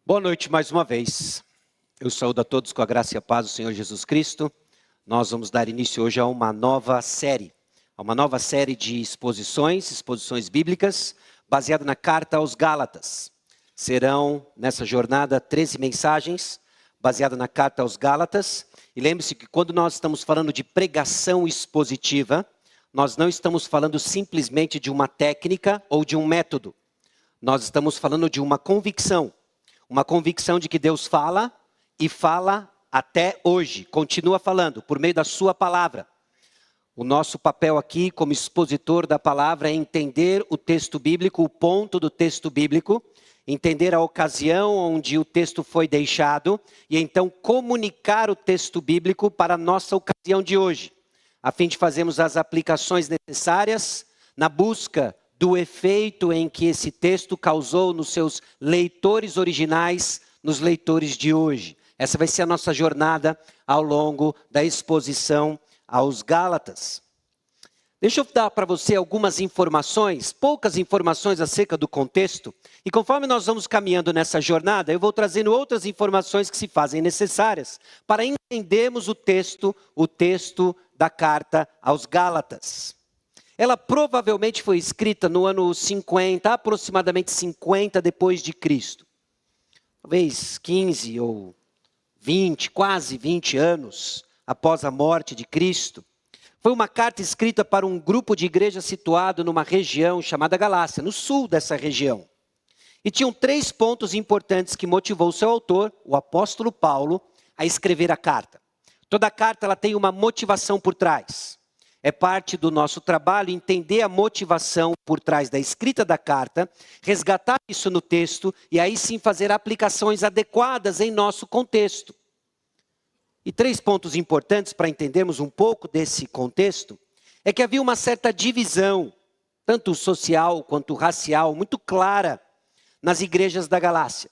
Boa noite mais uma vez. Eu saúdo a todos com a graça e a paz do Senhor Jesus Cristo. Nós vamos dar início hoje a uma nova série de exposições bíblicas, baseada na carta aos Gálatas. Serão, nessa jornada, 13 mensagens, baseadas na carta aos Gálatas. E lembre-se que quando nós estamos falando de pregação expositiva, nós não estamos falando simplesmente de uma técnica ou de um método. Nós estamos falando de uma convicção. Uma convicção de que Deus fala e fala até hoje, continua falando por meio da sua palavra. O nosso papel aqui como expositor da palavra é entender o texto bíblico, o ponto do texto bíblico, entender a ocasião onde o texto foi deixado e então comunicar o texto bíblico para a nossa ocasião de hoje, a fim de fazermos as aplicações necessárias na busca do efeito em que esse texto causou nos seus leitores originais, nos leitores de hoje. Essa vai ser a nossa jornada ao longo da exposição aos Gálatas. Deixa eu dar para você algumas informações, poucas informações acerca do contexto, e conforme nós vamos caminhando nessa jornada, eu vou trazendo outras informações que se fazem necessárias para entendermos o texto da carta aos Gálatas. Ela provavelmente foi escrita no ano 50, aproximadamente 50 depois de Cristo. Talvez 15 ou 20, quase 20 anos após a morte de Cristo. Foi uma carta escrita para um grupo de igreja situado numa região chamada Galácia, no sul dessa região. E tinham 3 pontos importantes que motivou o seu autor, o apóstolo Paulo, a escrever a carta. Toda a carta ela tem uma motivação por trás. É parte do nosso trabalho entender a motivação por trás da escrita da carta, resgatar isso no texto e aí sim fazer aplicações adequadas em nosso contexto. E 3 pontos importantes para entendermos um pouco desse contexto é que havia uma certa divisão, tanto social quanto racial, muito clara nas igrejas da Galácia.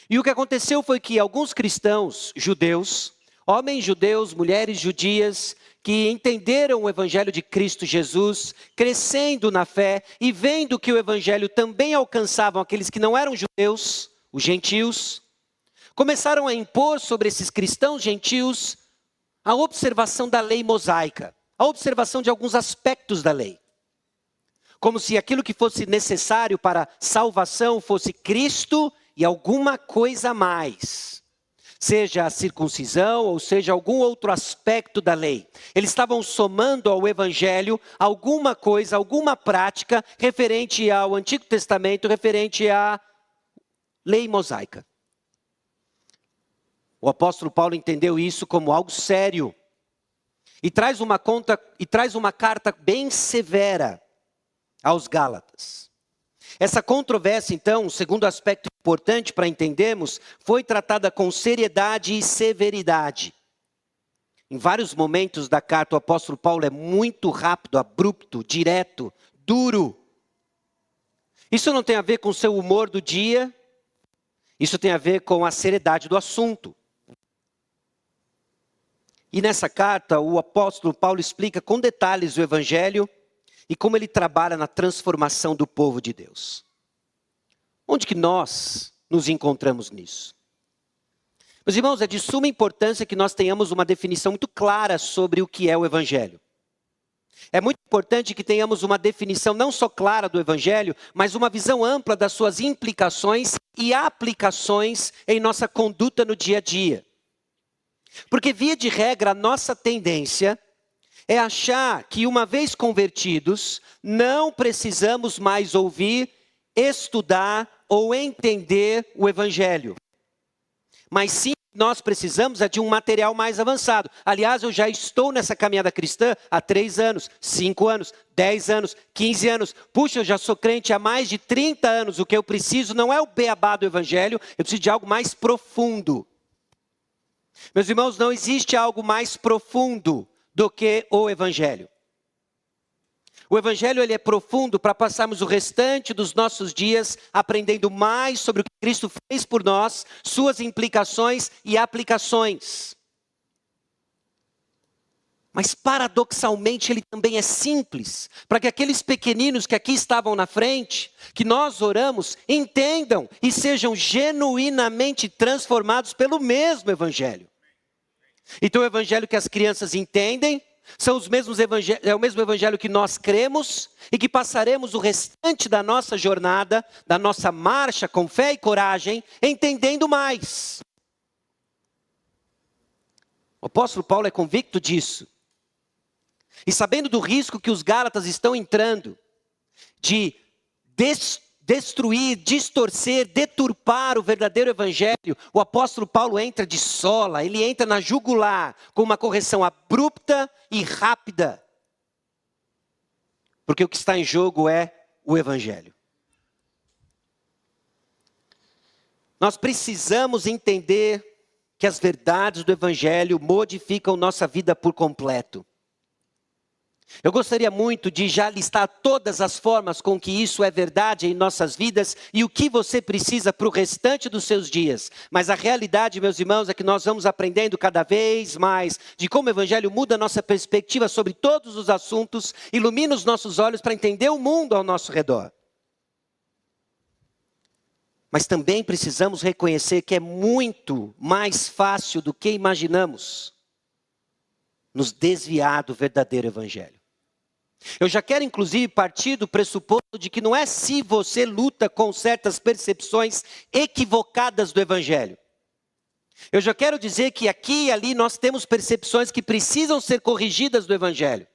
E o que aconteceu foi que alguns cristãos judeus, homens judeus, mulheres judias, que entenderam o evangelho de Cristo Jesus, crescendo na fé e vendo que o evangelho também alcançava aqueles que não eram judeus, os gentios, começaram a impor sobre esses cristãos gentios a observação da lei mosaica, a observação de alguns aspectos da lei. Como se aquilo que fosse necessário para salvação fosse Cristo e alguma coisa a mais. Seja a circuncisão ou seja algum outro aspecto da lei. Eles estavam somando ao evangelho alguma coisa, alguma prática referente ao Antigo Testamento, referente à lei mosaica. O apóstolo Paulo entendeu isso como algo sério e traz uma carta bem severa aos Gálatas. Essa controvérsia, então, o segundo aspecto importante para entendermos, foi tratada com seriedade e severidade. Em vários momentos da carta, o apóstolo Paulo é muito rápido, abrupto, direto, duro. Isso não tem a ver com o seu humor do dia, isso tem a ver com a seriedade do assunto. E nessa carta, o apóstolo Paulo explica com detalhes o evangelho e como ele trabalha na transformação do povo de Deus. Onde que nós nos encontramos nisso? Meus irmãos, é de suma importância que nós tenhamos uma definição muito clara sobre o que é o evangelho. É muito importante que tenhamos uma definição não só clara do evangelho, mas uma visão ampla das suas implicações e aplicações em nossa conduta no dia a dia. Porque, via de regra, a nossa tendência é achar que, uma vez convertidos, não precisamos mais ouvir, estudar ou entender o evangelho. Mas sim, nós precisamos de um material mais avançado. Aliás, eu já estou nessa caminhada cristã há 3 anos, 5 anos, 10 anos, 15 anos. Puxa, eu já sou crente há mais de 30 anos. O que eu preciso não é o beabá do evangelho, eu preciso de algo mais profundo. Meus irmãos, não existe algo mais profundo do que o evangelho. O evangelho ele é profundo para passarmos o restante dos nossos dias aprendendo mais sobre o que Cristo fez por nós, suas implicações e aplicações. Mas paradoxalmente ele também é simples, para que aqueles pequeninos que aqui estavam na frente, que nós oramos, entendam e sejam genuinamente transformados pelo mesmo evangelho. Então o evangelho que as crianças entendem, são os mesmos é o mesmo evangelho que nós cremos e que passaremos o restante da nossa jornada, da nossa marcha com fé e coragem, entendendo mais. O apóstolo Paulo é convicto disso. E sabendo do risco que os Gálatas estão entrando, de destruir, distorcer, deturpar o verdadeiro evangelho, o apóstolo Paulo entra de sola, ele entra na jugular, com uma correção abrupta e rápida. Porque o que está em jogo é o evangelho. Nós precisamos entender que as verdades do evangelho modificam nossa vida por completo. Eu gostaria muito de já listar todas as formas com que isso é verdade em nossas vidas e o que você precisa para o restante dos seus dias. Mas a realidade, meus irmãos, é que nós vamos aprendendo cada vez mais de como o evangelho muda a nossa perspectiva sobre todos os assuntos, ilumina os nossos olhos para entender o mundo ao nosso redor. Mas também precisamos reconhecer que é muito mais fácil do que imaginamos nos desviar do verdadeiro evangelho. Eu já quero inclusive partir do pressuposto de que não é se você luta com certas percepções equivocadas do evangelho. Eu já quero dizer que aqui e ali nós temos percepções que precisam ser corrigidas do evangelho.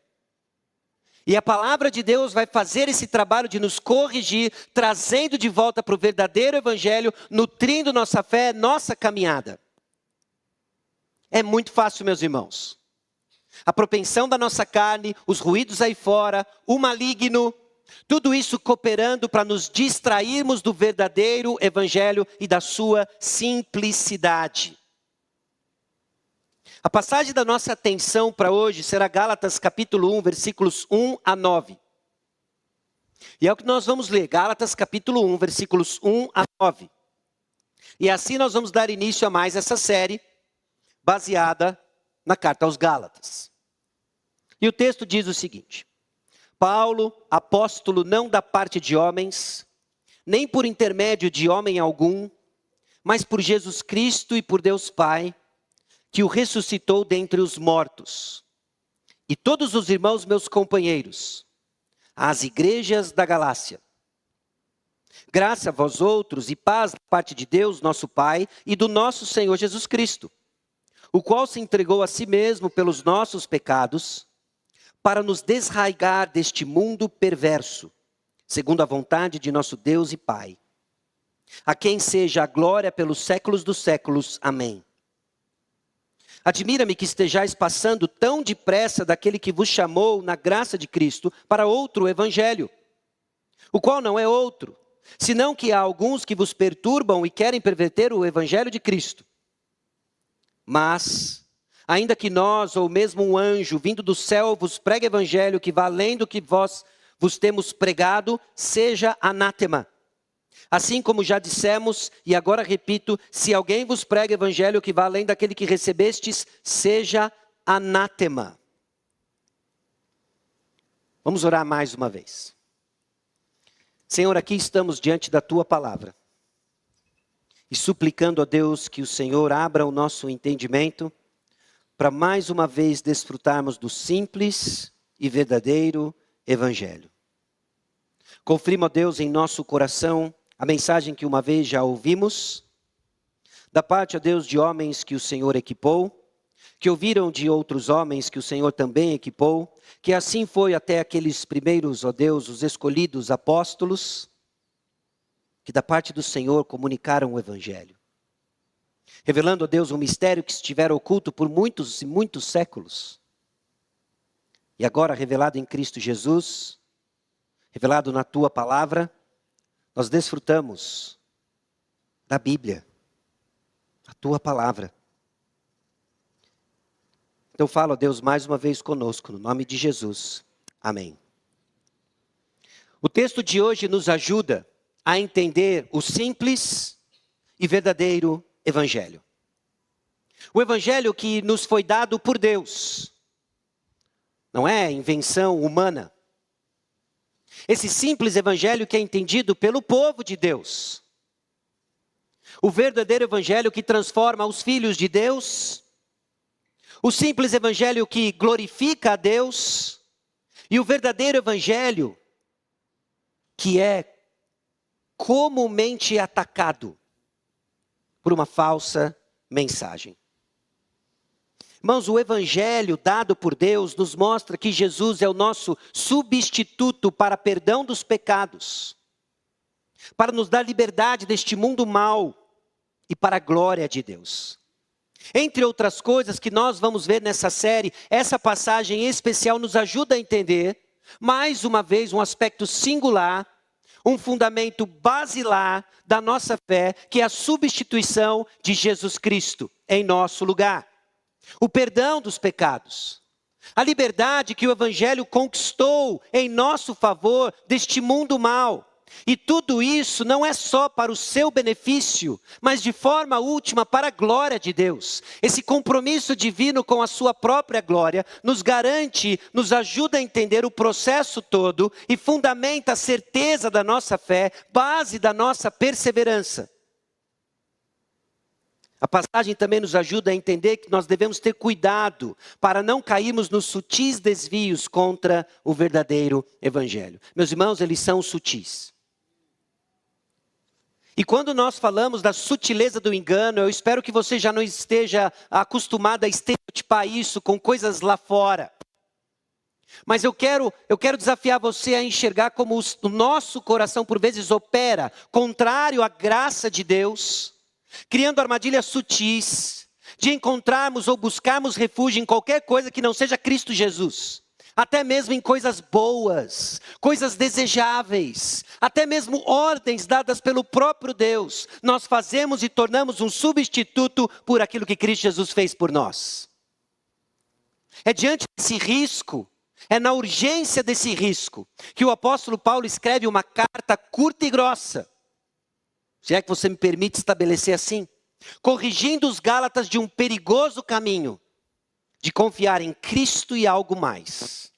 E a palavra de Deus vai fazer esse trabalho de nos corrigir, trazendo de volta para o verdadeiro evangelho, nutrindo nossa fé, nossa caminhada. É muito fácil, meus irmãos. A propensão da nossa carne, os ruídos aí fora, o maligno, tudo isso cooperando para nos distrairmos do verdadeiro evangelho e da sua simplicidade. A passagem da nossa atenção para hoje será Gálatas capítulo 1, versículos 1 a 9. E é o que nós vamos ler, Gálatas capítulo 1, versículos 1 a 9. E assim nós vamos dar início a mais essa série, baseada na carta aos Gálatas. E o texto diz o seguinte: Paulo, apóstolo não da parte de homens, nem por intermédio de homem algum, mas por Jesus Cristo e por Deus Pai, que o ressuscitou dentre os mortos. E todos os irmãos meus companheiros, às igrejas da Galácia. Graça a vós outros e paz da parte de Deus, nosso Pai, e do nosso Senhor Jesus Cristo, o qual se entregou a si mesmo pelos nossos pecados, para nos desraigar deste mundo perverso, segundo a vontade de nosso Deus e Pai, a quem seja a glória pelos séculos dos séculos. Amém. Admira-me que estejais passando tão depressa daquele que vos chamou na graça de Cristo para outro evangelho, o qual não é outro, senão que há alguns que vos perturbam e querem perverter o evangelho de Cristo. Mas, ainda que nós, ou mesmo um anjo, vindo do céu, vos pregue evangelho que vá além do que vos temos pregado, seja anátema. Assim como já dissemos, e agora repito, se alguém vos prega evangelho que vá além daquele que recebestes, seja anátema. Vamos orar mais uma vez. Senhor, aqui estamos diante da Tua palavra. E suplicando a Deus que o Senhor abra o nosso entendimento, para mais uma vez desfrutarmos do simples e verdadeiro evangelho. Confirma, Deus, em nosso coração a mensagem que uma vez já ouvimos, da parte, ó Deus, de homens que o Senhor equipou, que ouviram de outros homens que o Senhor também equipou, que assim foi até aqueles primeiros, ó Deus, os escolhidos apóstolos, que da parte do Senhor comunicaram o evangelho. Revelando, ó Deus, um mistério que estivera oculto por muitos e muitos séculos. E agora revelado em Cristo Jesus, revelado na Tua palavra, nós desfrutamos da Bíblia, a Tua palavra. Então fala, ó Deus, mais uma vez conosco, no nome de Jesus. Amém. O texto de hoje nos ajuda a entender o simples e verdadeiro evangelho. O evangelho que nos foi dado por Deus. Não é invenção humana. Esse simples evangelho que é entendido pelo povo de Deus. O verdadeiro evangelho que transforma os filhos de Deus. O simples evangelho que glorifica a Deus. E o verdadeiro evangelho que é comumente atacado por uma falsa mensagem. Irmãos, o evangelho dado por Deus nos mostra que Jesus é o nosso substituto para perdão dos pecados, para nos dar liberdade deste mundo mau e para a glória de Deus. Entre outras coisas que nós vamos ver nessa série, essa passagem em especial nos ajuda a entender, mais uma vez, um aspecto singular, um fundamento basilar da nossa fé, que é a substituição de Jesus Cristo em nosso lugar. O perdão dos pecados. A liberdade que o Evangelho conquistou em nosso favor deste mundo mau. E tudo isso não é só para o seu benefício, mas de forma última para a glória de Deus. Esse compromisso divino com a sua própria glória nos garante, nos ajuda a entender o processo todo e fundamenta a certeza da nossa fé, base da nossa perseverança. A passagem também nos ajuda a entender que nós devemos ter cuidado para não cairmos nos sutis desvios contra o verdadeiro evangelho. Meus irmãos, eles são sutis. E quando nós falamos da sutileza do engano, eu espero que você já não esteja acostumado a estereotipar isso com coisas lá fora. Mas eu quero desafiar você a enxergar como o nosso coração por vezes opera contrário à graça de Deus, criando armadilhas sutis, de encontrarmos ou buscarmos refúgio em qualquer coisa que não seja Cristo Jesus. Até mesmo em coisas boas, coisas desejáveis, até mesmo ordens dadas pelo próprio Deus. Nós fazemos e tornamos um substituto por aquilo que Cristo Jesus fez por nós. É diante desse risco, é na urgência desse risco, que o apóstolo Paulo escreve uma carta curta e grossa. Se é que você me permite estabelecer assim, corrigindo os Gálatas de um perigoso caminho, de confiar em Cristo e algo mais.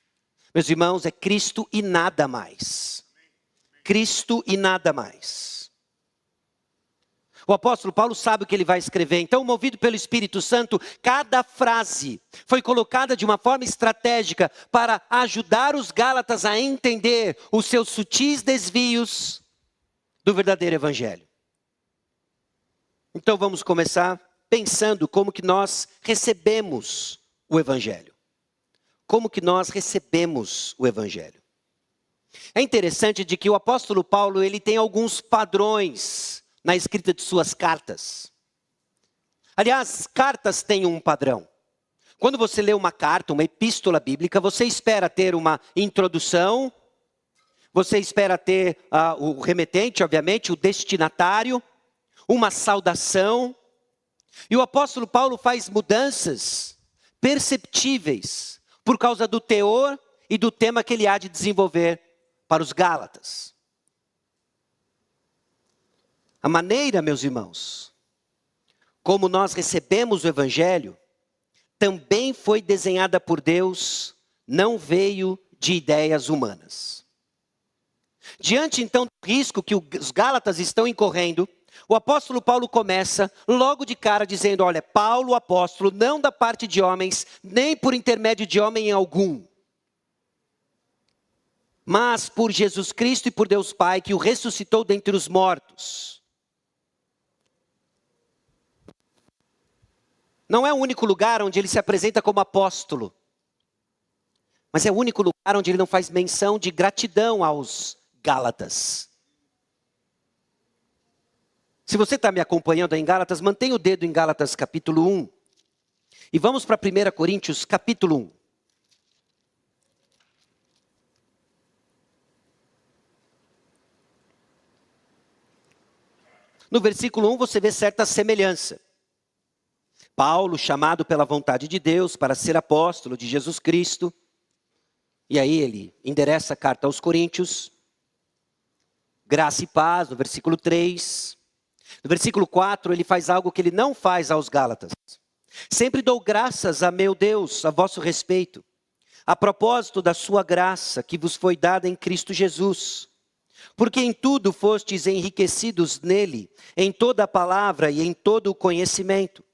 Meus irmãos, é Cristo e nada mais. Cristo e nada mais. O apóstolo Paulo sabe o que ele vai escrever, então, movido pelo Espírito Santo, cada frase foi colocada de uma forma estratégica para ajudar os Gálatas a entender os seus sutis desvios do verdadeiro evangelho. Então vamos começar pensando como que nós recebemos o evangelho. Como que nós recebemos o evangelho. É interessante de que o apóstolo Paulo, ele tem alguns padrões na escrita de suas cartas. Aliás, cartas têm um padrão. Quando você lê uma carta, uma epístola bíblica, você espera ter uma introdução, você espera ter o remetente, obviamente, o destinatário, uma saudação. E o apóstolo Paulo faz mudanças perceptíveis por causa do teor e do tema que ele há de desenvolver para os Gálatas. A maneira, meus irmãos, como nós recebemos o evangelho, também foi desenhada por Deus, não veio de ideias humanas. Diante então do risco que os Gálatas estão incorrendo, o apóstolo Paulo começa logo de cara dizendo, olha, Paulo, apóstolo, não da parte de homens, nem por intermédio de homem algum, mas por Jesus Cristo e por Deus Pai, que o ressuscitou dentre os mortos. Não é o único lugar onde ele se apresenta como apóstolo, mas é o único lugar onde ele não faz menção de gratidão aos Gálatas. Se você está me acompanhando em Gálatas, mantenha o dedo em Gálatas capítulo 1. E vamos para 1 Coríntios capítulo 1. No versículo 1 você vê certa semelhança. Paulo, chamado pela vontade de Deus para ser apóstolo de Jesus Cristo. E aí ele endereça a carta aos Coríntios. Graça e paz, no versículo 3. No versículo 4, ele faz algo que ele não faz aos Gálatas. Sempre dou graças a meu Deus, a vosso respeito, a propósito da sua graça que vos foi dada em Cristo Jesus. Porque em tudo fostes enriquecidos nele, em toda a palavra e em todo o conhecimento.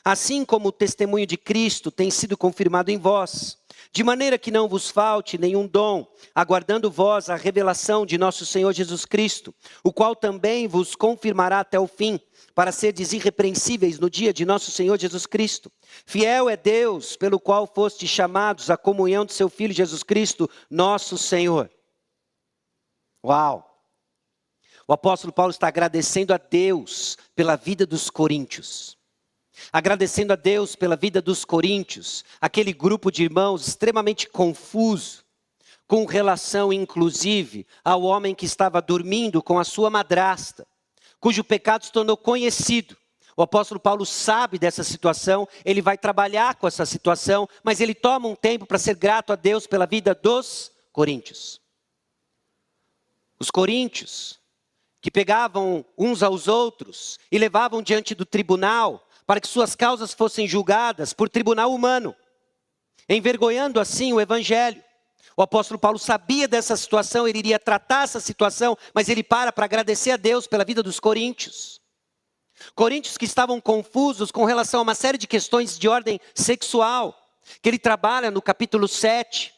Assim como o testemunho de Cristo tem sido confirmado em vós, de maneira que não vos falte nenhum dom, aguardando vós a revelação de nosso Senhor Jesus Cristo, o qual também vos confirmará até o fim, para serdes irrepreensíveis no dia de nosso Senhor Jesus Cristo. Fiel é Deus, pelo qual fostes chamados à comunhão de seu Filho Jesus Cristo, nosso Senhor. Uau! O apóstolo Paulo está agradecendo a Deus pela vida dos coríntios. Agradecendo a Deus pela vida dos coríntios, aquele grupo de irmãos extremamente confuso, com relação inclusive ao homem que estava dormindo com a sua madrasta, cujo pecado se tornou conhecido. O apóstolo Paulo sabe dessa situação, ele vai trabalhar com essa situação, mas ele toma um tempo para ser grato a Deus pela vida dos coríntios. Os coríntios, que pegavam uns aos outros e levavam diante do tribunal, para que suas causas fossem julgadas por tribunal humano, envergonhando assim o evangelho. O apóstolo Paulo sabia dessa situação, ele iria tratar essa situação, mas ele para agradecer a Deus pela vida dos coríntios. Coríntios que estavam confusos com relação a uma série de questões de ordem sexual, que ele trabalha no capítulo 7.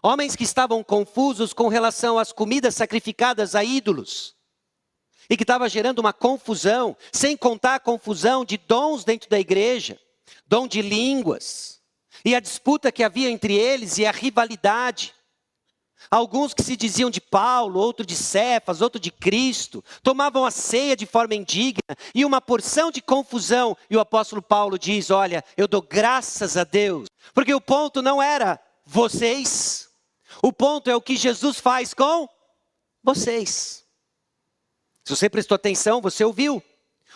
Homens que estavam confusos com relação às comidas sacrificadas a ídolos, e que estava gerando uma confusão, sem contar a confusão de dons dentro da igreja, dom de línguas, e a disputa que havia entre eles e a rivalidade. Alguns que se diziam de Paulo, outro de Cefas, outro de Cristo, tomavam a ceia de forma indigna, e uma porção de confusão, e o apóstolo Paulo diz, olha, eu dou graças a Deus, porque o ponto não era vocês, o ponto é o que Jesus faz com vocês. Se você prestou atenção, você ouviu.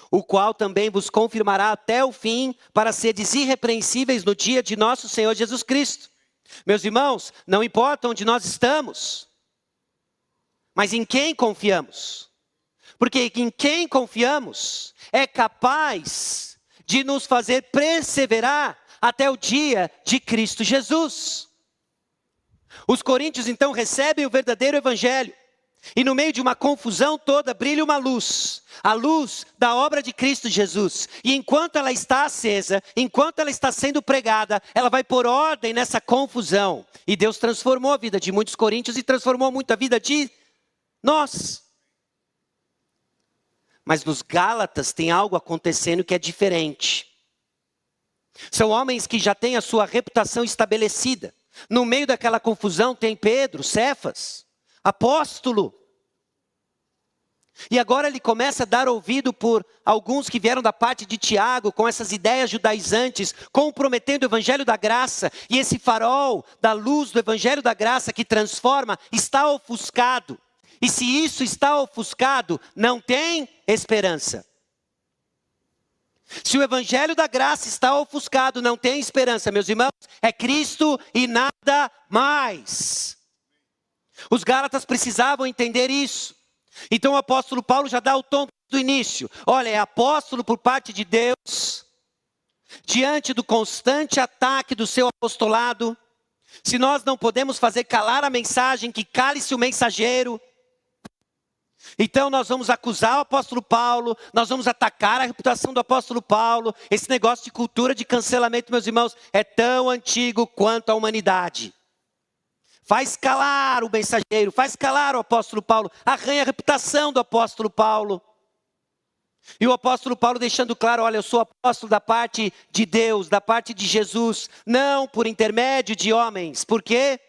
O qual também vos confirmará até o fim, para seres irrepreensíveis no dia de nosso Senhor Jesus Cristo. Meus irmãos, não importa onde nós estamos, mas em quem confiamos. Porque em quem confiamos é capaz de nos fazer perseverar até o dia de Cristo Jesus. Os coríntios então recebem o verdadeiro evangelho. E no meio de uma confusão toda, brilha uma luz. A luz da obra de Cristo Jesus. E enquanto ela está acesa, enquanto ela está sendo pregada, ela vai pôr ordem nessa confusão. E Deus transformou a vida de muitos coríntios e transformou muito a vida de nós. Mas nos Gálatas tem algo acontecendo que é diferente. São homens que já têm a sua reputação estabelecida. No meio daquela confusão tem Pedro, Cefas, apóstolo. E agora ele começa a dar ouvido por alguns que vieram da parte de Tiago, com essas ideias judaizantes, comprometendo o evangelho da graça. E esse farol da luz do evangelho da graça que transforma, está ofuscado. E se isso está ofuscado, não tem esperança. Se o evangelho da graça está ofuscado, não tem esperança, meus irmãos. É Cristo e nada mais. Os Gálatas precisavam entender isso. Então o apóstolo Paulo já dá o tom do início. Olha, é apóstolo por parte de Deus, diante do constante ataque do seu apostolado. Se nós não podemos fazer calar a mensagem, que cale-se o mensageiro. Então nós vamos acusar o apóstolo Paulo, nós vamos atacar a reputação do apóstolo Paulo. Esse negócio de cultura de cancelamento, meus irmãos, é tão antigo quanto a humanidade. Faz calar o mensageiro, faz calar o apóstolo Paulo, arranha a reputação do apóstolo Paulo. E o apóstolo Paulo deixando claro, olha, eu sou apóstolo da parte de Deus, da parte de Jesus, não por intermédio de homens. Por quê?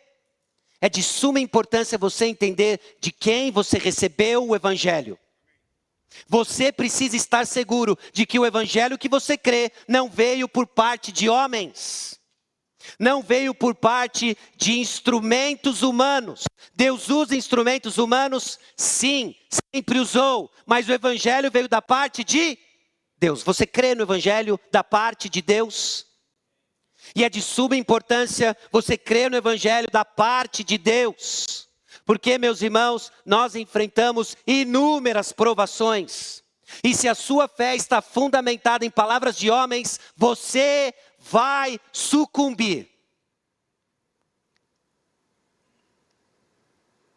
É de suma importância você entender de quem você recebeu o evangelho. Você precisa estar seguro de que o evangelho que você crê não veio por parte de homens. Não veio por parte de instrumentos humanos. Deus usa instrumentos humanos? Sim, sempre usou. Mas o evangelho veio da parte de Deus. Você crê no evangelho da parte de Deus? E é de suma importância você crer no evangelho da parte de Deus. Porque, meus irmãos, nós enfrentamos inúmeras provações. E se a sua fé está fundamentada em palavras de homens, você vai sucumbir.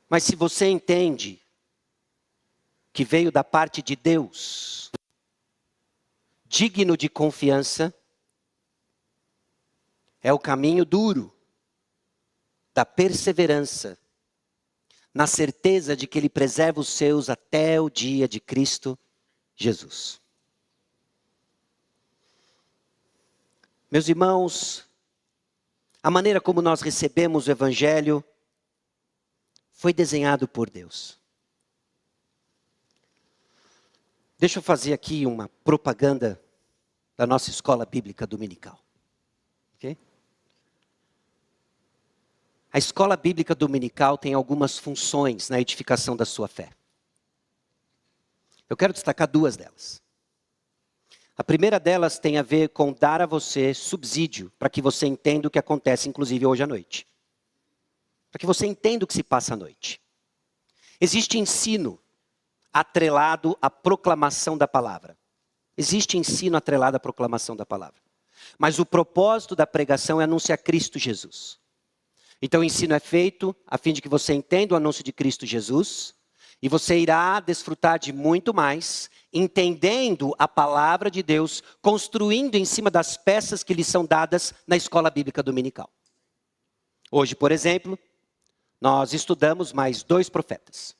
Mas se você entende que veio da parte de Deus, digno de confiança, é o caminho duro da perseverança, na certeza de que Ele preserva os seus até o dia de Cristo Jesus. Meus irmãos, a maneira como nós recebemos o Evangelho foi desenhado por Deus. Deixa eu fazer aqui uma propaganda da nossa escola bíblica dominical. Okay? A escola bíblica dominical tem algumas funções na edificação da sua fé. Eu quero destacar duas delas. A primeira delas tem a ver com dar a você subsídio para que você entenda o que acontece, inclusive hoje à noite. Para que você entenda o que se passa à noite. Existe ensino atrelado à proclamação da palavra. Existe ensino atrelado à proclamação da palavra. Mas o propósito da pregação é anunciar Cristo Jesus. Então o ensino é feito a fim de que você entenda o anúncio de Cristo Jesus e você irá desfrutar de muito mais, entendendo a palavra de Deus, construindo em cima das peças que lhe são dadas na escola bíblica dominical. Hoje, por exemplo, nós estudamos mais 2 profetas,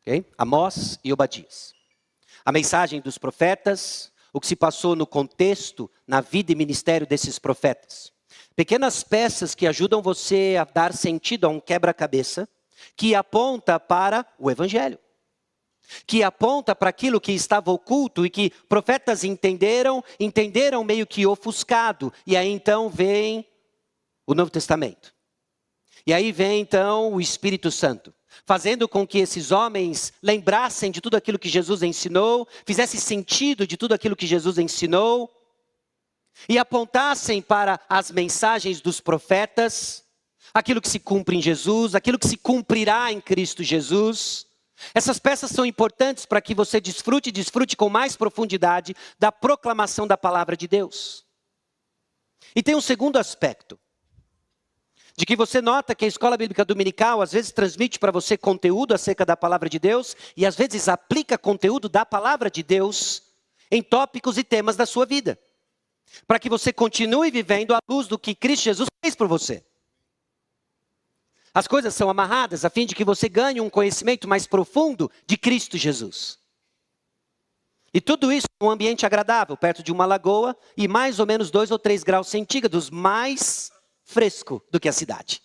okay? Amós e Obadias. A mensagem dos profetas, o que se passou no contexto, na vida e ministério desses profetas. Pequenas peças que ajudam você a dar sentido a um quebra-cabeça, que aponta para o Evangelho. Que aponta para aquilo que estava oculto e que profetas entenderam meio que ofuscado. E aí então vem o Novo Testamento. E aí vem então o Espírito Santo, fazendo com que esses homens lembrassem de tudo aquilo que Jesus ensinou, fizesse sentido de tudo aquilo que Jesus ensinou, e apontassem para as mensagens dos profetas, aquilo que se cumpre em Jesus, aquilo que se cumprirá em Cristo Jesus. Essas peças são importantes para que você desfrute com mais profundidade da proclamação da palavra de Deus. E tem um segundo aspecto, de que você nota que a escola bíblica dominical às vezes transmite para você conteúdo acerca da palavra de Deus e às vezes aplica conteúdo da palavra de Deus em tópicos e temas da sua vida. Para que você continue vivendo à luz do que Cristo Jesus fez por você. As coisas são amarradas a fim de que você ganhe um conhecimento mais profundo de Cristo Jesus. E tudo isso num ambiente agradável, perto de uma lagoa e mais ou menos 2 ou 3 graus centígrados, mais fresco do que a cidade.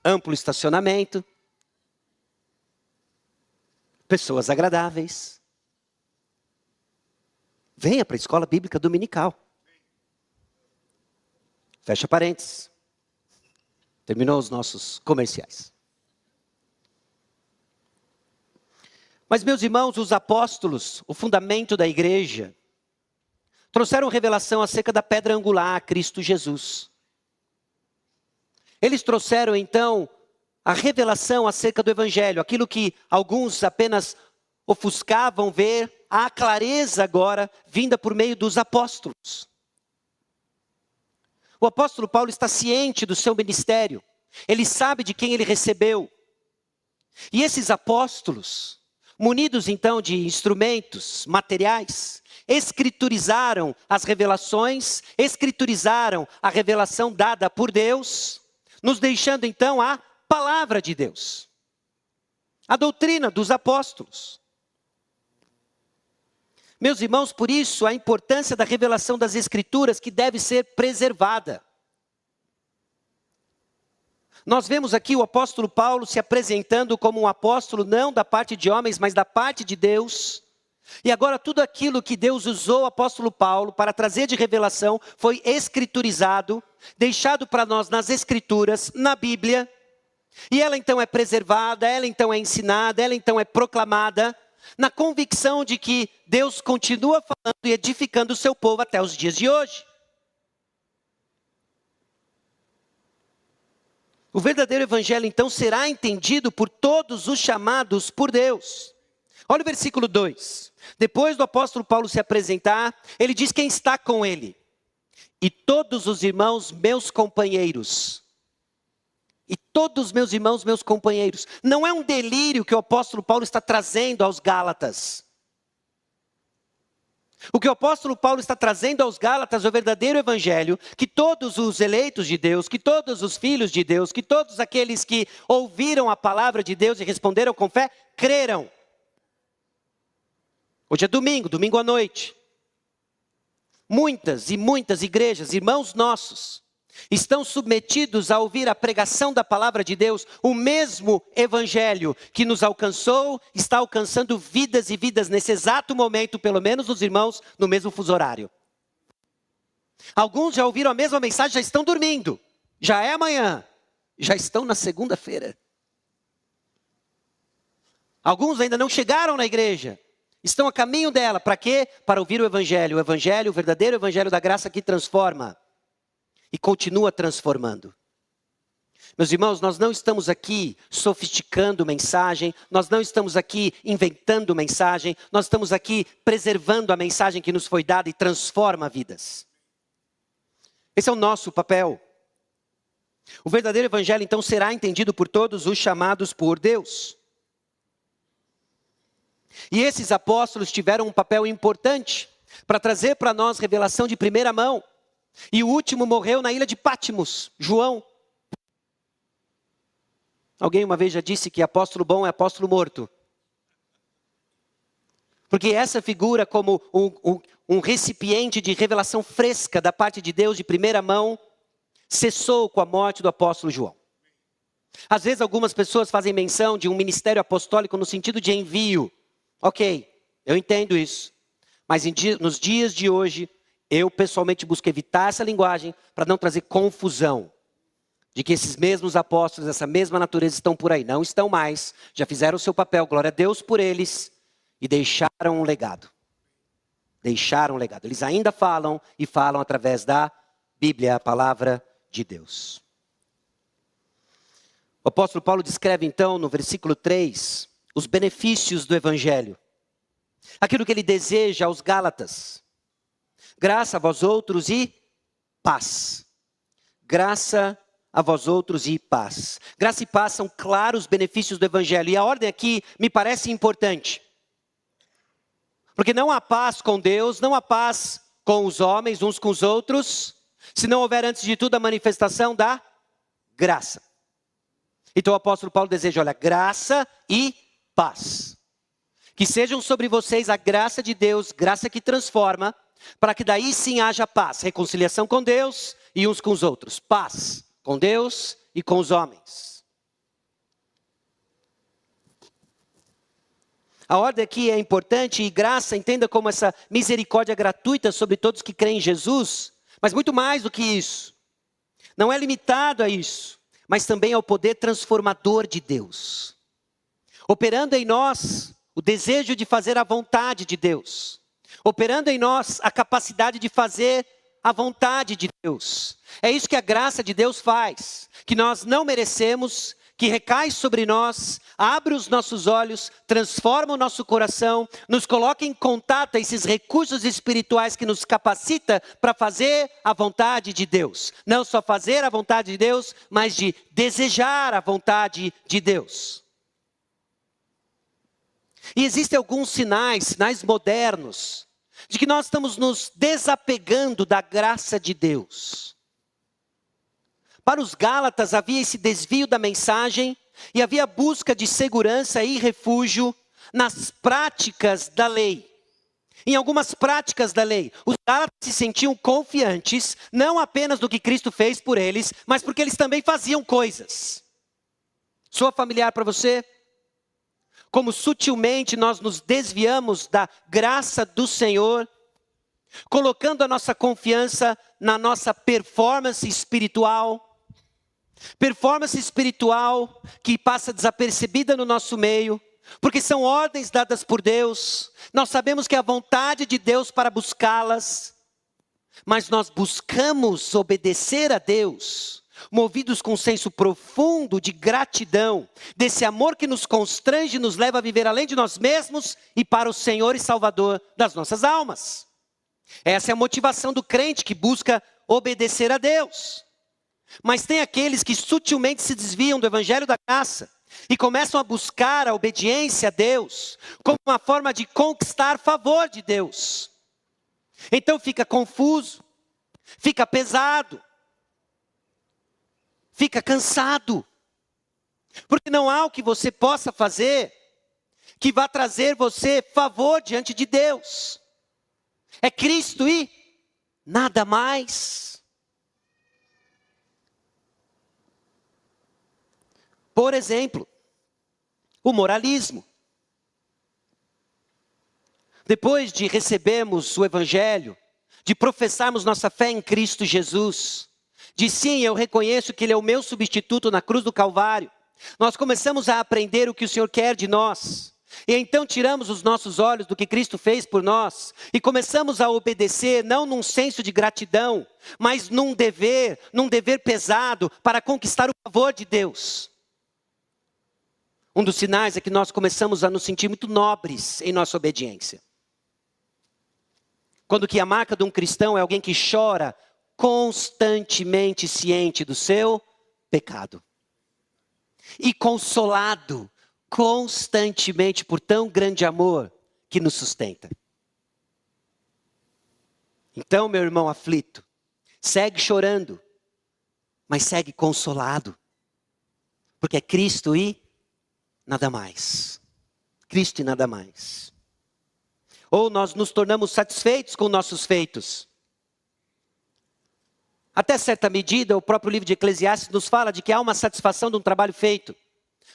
Amplo estacionamento. Pessoas agradáveis. Venha para a escola bíblica dominical. Fecha parênteses. Terminou os nossos comerciais. Mas, meus irmãos, os apóstolos, o fundamento da igreja, trouxeram revelação acerca da pedra angular, Cristo Jesus. Eles trouxeram, então, a revelação acerca do Evangelho, aquilo que alguns apenas ofuscavam ver, a clareza agora vinda por meio dos apóstolos. O apóstolo Paulo está ciente do seu ministério. Ele sabe de quem ele recebeu. E esses apóstolos, munidos então de instrumentos materiais, escriturizaram as revelações, escriturizaram a revelação dada por Deus, nos deixando então a palavra de Deus. A doutrina dos apóstolos. Meus irmãos, por isso a importância da revelação das Escrituras que deve ser preservada. Nós vemos aqui o apóstolo Paulo se apresentando como um apóstolo não da parte de homens, mas da parte de Deus. E agora tudo aquilo que Deus usou o apóstolo Paulo para trazer de revelação foi escriturizado, deixado para nós nas Escrituras, na Bíblia. E ela então é preservada, ela então é ensinada, ela então é proclamada, na convicção de que Deus continua falando e edificando o seu povo até os dias de hoje. O verdadeiro evangelho, então, será entendido por todos os chamados por Deus. Olha o versículo 2. Depois do apóstolo Paulo se apresentar, ele diz quem está com ele. E todos os irmãos, meus companheiros, e todos meus irmãos, meus companheiros, não é um delírio que o apóstolo Paulo está trazendo aos Gálatas. O que o apóstolo Paulo está trazendo aos Gálatas é o verdadeiro evangelho, que todos os eleitos de Deus, que todos os filhos de Deus, que todos aqueles que ouviram a palavra de Deus e responderam com fé, creram. Hoje é domingo, domingo à noite. Muitas e muitas igrejas, irmãos nossos, estão submetidos a ouvir a pregação da palavra de Deus, o mesmo evangelho que nos alcançou, está alcançando vidas e vidas nesse exato momento, pelo menos os irmãos no mesmo fuso horário. Alguns já ouviram a mesma mensagem, já estão dormindo, já é amanhã, já estão na segunda-feira. Alguns ainda não chegaram na igreja, estão a caminho dela, para quê? Para ouvir o evangelho, o verdadeiro evangelho da graça que transforma. E continua transformando. Meus irmãos, nós não estamos aqui sofisticando mensagem, nós não estamos aqui inventando mensagem, nós estamos aqui preservando a mensagem que nos foi dada e transforma vidas. Esse é o nosso papel. O verdadeiro evangelho, então, será entendido por todos os chamados por Deus. E esses apóstolos tiveram um papel importante para trazer para nós revelação de primeira mão. E o último morreu na ilha de Pátimos, João. Alguém uma vez já disse que apóstolo bom é apóstolo morto. Porque essa figura como um recipiente de revelação fresca da parte de Deus de primeira mão, cessou com a morte do apóstolo João. Às vezes algumas pessoas fazem menção de um ministério apostólico no sentido de envio. Ok, eu entendo isso. Mas nos dias de hoje, eu pessoalmente busco evitar essa linguagem para não trazer confusão. De que esses mesmos apóstolos, essa mesma natureza estão por aí. Não estão mais, já fizeram o seu papel, glória a Deus por eles. E deixaram um legado. Deixaram um legado. Eles ainda falam e falam através da Bíblia, a palavra de Deus. O apóstolo Paulo descreve então no versículo 3 os benefícios do evangelho. Aquilo que ele deseja aos Gálatas. Graça a vós outros e paz. Graça a vós outros e paz. Graça e paz são claros benefícios do evangelho. E a ordem aqui me parece importante. Porque não há paz com Deus, não há paz com os homens, uns com os outros, se não houver antes de tudo a manifestação da graça. Então o apóstolo Paulo deseja, olha, graça e paz. Que sejam sobre vocês a graça de Deus, graça que transforma, para que daí sim haja paz, reconciliação com Deus e uns com os outros. Paz com Deus e com os homens. A ordem aqui é importante e graça, entenda como essa misericórdia gratuita sobre todos que creem em Jesus, mas muito mais do que isso. Não é limitado a isso, mas também ao poder transformador de Deus. Operando em nós o desejo de fazer a vontade de Deus. Operando em nós a capacidade de fazer a vontade de Deus. É isso que a graça de Deus faz, que nós não merecemos, que recai sobre nós, abre os nossos olhos, transforma o nosso coração, nos coloca em contato a esses recursos espirituais que nos capacita para fazer a vontade de Deus. Não só fazer a vontade de Deus, mas de desejar a vontade de Deus. E existem alguns sinais modernos, de que nós estamos nos desapegando da graça de Deus. Para os Gálatas havia esse desvio da mensagem e havia busca de segurança e refúgio nas práticas da lei. Em algumas práticas da lei, os Gálatas se sentiam confiantes, não apenas do que Cristo fez por eles, mas porque eles também faziam coisas. Soa familiar para você? Como sutilmente nós nos desviamos da graça do Senhor, colocando a nossa confiança na nossa performance espiritual que passa desapercebida no nosso meio, porque são ordens dadas por Deus, nós sabemos que é a vontade de Deus para buscá-las, mas nós buscamos obedecer a Deus, movidos com um senso profundo de gratidão, desse amor que nos constrange e nos leva a viver além de nós mesmos e para o Senhor e Salvador das nossas almas. Essa é a motivação do crente que busca obedecer a Deus. Mas tem aqueles que sutilmente se desviam do evangelho da graça e começam a buscar a obediência a Deus como uma forma de conquistar favor de Deus. Então fica confuso, fica pesado, fica cansado, porque não há o que você possa fazer que vá trazer você favor diante de Deus. É Cristo e nada mais. Por exemplo, o moralismo. Depois de recebermos o Evangelho, de professarmos nossa fé em Cristo Jesus, de sim, eu reconheço que Ele é o meu substituto na cruz do Calvário, nós começamos a aprender o que o Senhor quer de nós. E então tiramos os nossos olhos do que Cristo fez por nós e começamos a obedecer, não num senso de gratidão, mas num dever pesado para conquistar o favor de Deus. Um dos sinais é que nós começamos a nos sentir muito nobres em nossa obediência. Quando que a marca de um cristão é alguém que chora constantemente ciente do seu pecado. E consolado constantemente por tão grande amor que nos sustenta. Então, meu irmão aflito, segue chorando, mas segue consolado. Porque é Cristo e nada mais. Cristo e nada mais. Ou nós nos tornamos satisfeitos com nossos feitos. Até certa medida, o próprio livro de Eclesiastes nos fala de que há uma satisfação de um trabalho feito.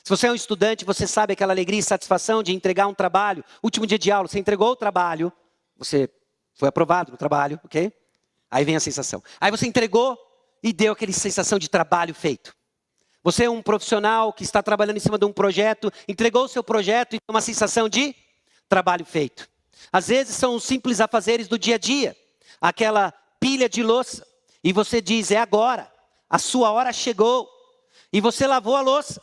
Se você é um estudante, você sabe aquela alegria e satisfação de entregar um trabalho. Último dia de aula, você entregou o trabalho, você foi aprovado no trabalho, ok? Aí vem a sensação. Aí você entregou e deu aquela sensação de trabalho feito. Você é um profissional que está trabalhando em cima de um projeto, entregou o seu projeto e tem uma sensação de trabalho feito. Às vezes são os simples afazeres do dia a dia, aquela pilha de louça, e você diz, é agora, a sua hora chegou, e você lavou a louça.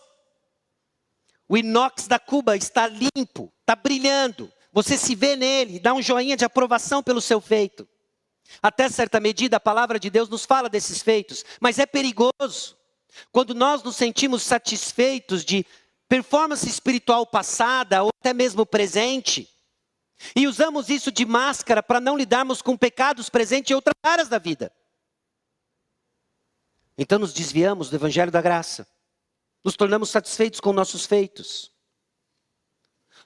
O inox da cuba está limpo, está brilhando, você se vê nele, dá um joinha de aprovação pelo seu feito. Até certa medida a palavra de Deus nos fala desses feitos, mas é perigoso. Quando nós nos sentimos satisfeitos de performance espiritual passada ou até mesmo presente, e usamos isso de máscara para não lidarmos com pecados presentes em outras áreas da vida. Então nos desviamos do evangelho da graça. Nos tornamos satisfeitos com nossos feitos.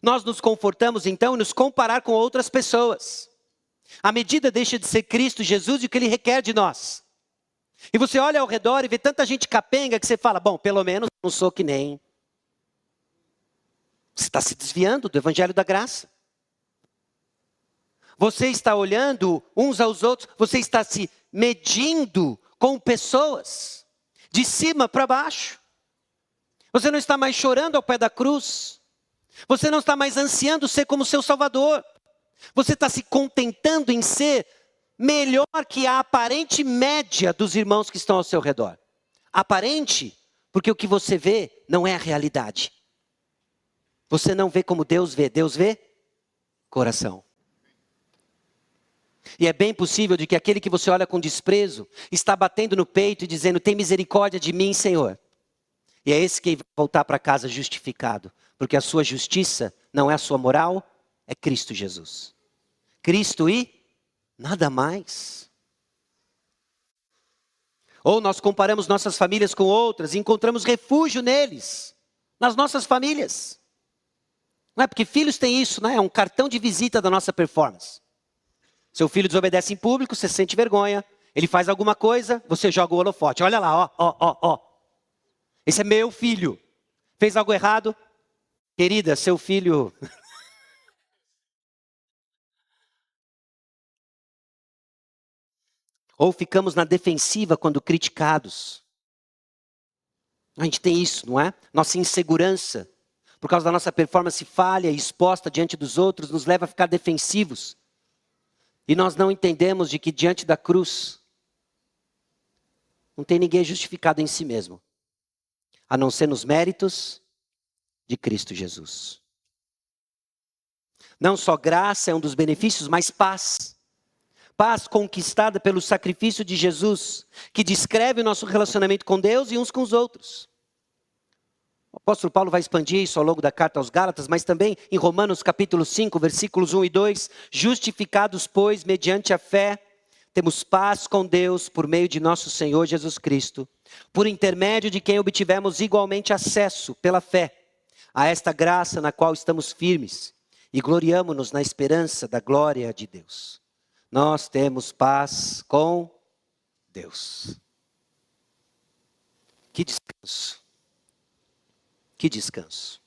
Nós nos confortamos então em nos comparar com outras pessoas. A medida deixa de ser Cristo Jesus e o que Ele requer de nós. E você olha ao redor e vê tanta gente capenga que você fala, bom, pelo menos não sou que nem. Você está se desviando do evangelho da graça. Você está olhando uns aos outros, você está se medindo com pessoas, de cima para baixo. Você não está mais chorando ao pé da cruz. Você não está mais ansiando ser como seu Salvador. Você está se contentando em ser melhor que a aparente média dos irmãos que estão ao seu redor. Aparente, porque o que você vê não é a realidade. Você não vê como Deus vê coração. E é bem possível de que aquele que você olha com desprezo está batendo no peito e dizendo, tem misericórdia de mim, Senhor. E é esse que vai voltar para casa justificado, porque a sua justiça não é a sua moral, é Cristo Jesus. Cristo e nada mais. Ou nós comparamos nossas famílias com outras e encontramos refúgio neles, nas nossas famílias. Não é porque filhos têm isso, né? É um cartão de visita da nossa performance. Seu filho desobedece em público, você sente vergonha. Ele faz alguma coisa, você joga o holofote. Olha lá, ó. Esse é meu filho. Fez algo errado? Querida, seu filho... Ou ficamos na defensiva quando criticados. A gente tem isso, não é? Nossa insegurança, por causa da nossa performance falha e exposta diante dos outros, nos leva a ficar defensivos. E nós não entendemos de que diante da cruz, não tem ninguém justificado em si mesmo, a não ser nos méritos de Cristo Jesus. Não só graça é um dos benefícios, mas paz. Paz conquistada pelo sacrifício de Jesus, que descreve o nosso relacionamento com Deus e uns com os outros. O apóstolo Paulo vai expandir isso ao longo da carta aos Gálatas, mas também em Romanos capítulo 5, versículos 1 e 2. Justificados, pois, mediante a fé, temos paz com Deus por meio de nosso Senhor Jesus Cristo, por intermédio de quem obtivemos igualmente acesso, pela fé, a esta graça na qual estamos firmes e gloriamo-nos na esperança da glória de Deus. Nós temos paz com Deus. Que descanso. Que descanso.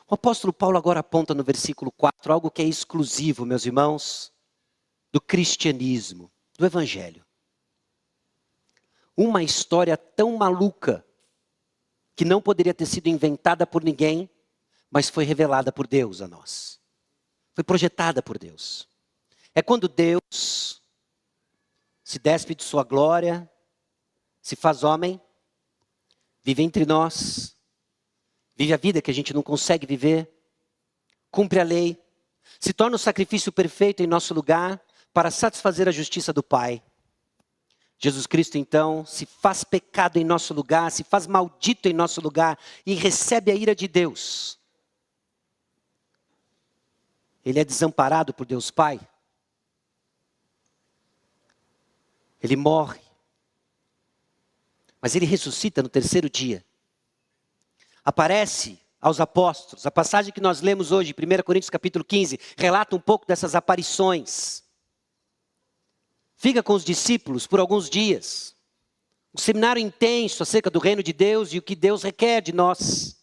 O apóstolo Paulo agora aponta no versículo 4 algo que é exclusivo, meus irmãos, do cristianismo, do evangelho. Uma história tão maluca que não poderia ter sido inventada por ninguém, mas foi revelada por Deus a nós. Foi projetada por Deus. É quando Deus se despe de sua glória, se faz homem, vive entre nós, vive a vida que a gente não consegue viver, cumpre a lei, se torna o sacrifício perfeito em nosso lugar para satisfazer a justiça do Pai. Jesus Cristo, então, se faz pecado em nosso lugar, se faz maldito em nosso lugar e recebe a ira de Deus. Ele é desamparado por Deus Pai. Ele morre. Mas ele ressuscita no terceiro dia. Aparece aos apóstolos. A passagem que nós lemos hoje, 1 Coríntios capítulo 15, relata um pouco dessas aparições. Fica com os discípulos por alguns dias. Um seminário intenso acerca do reino de Deus e o que Deus requer de nós.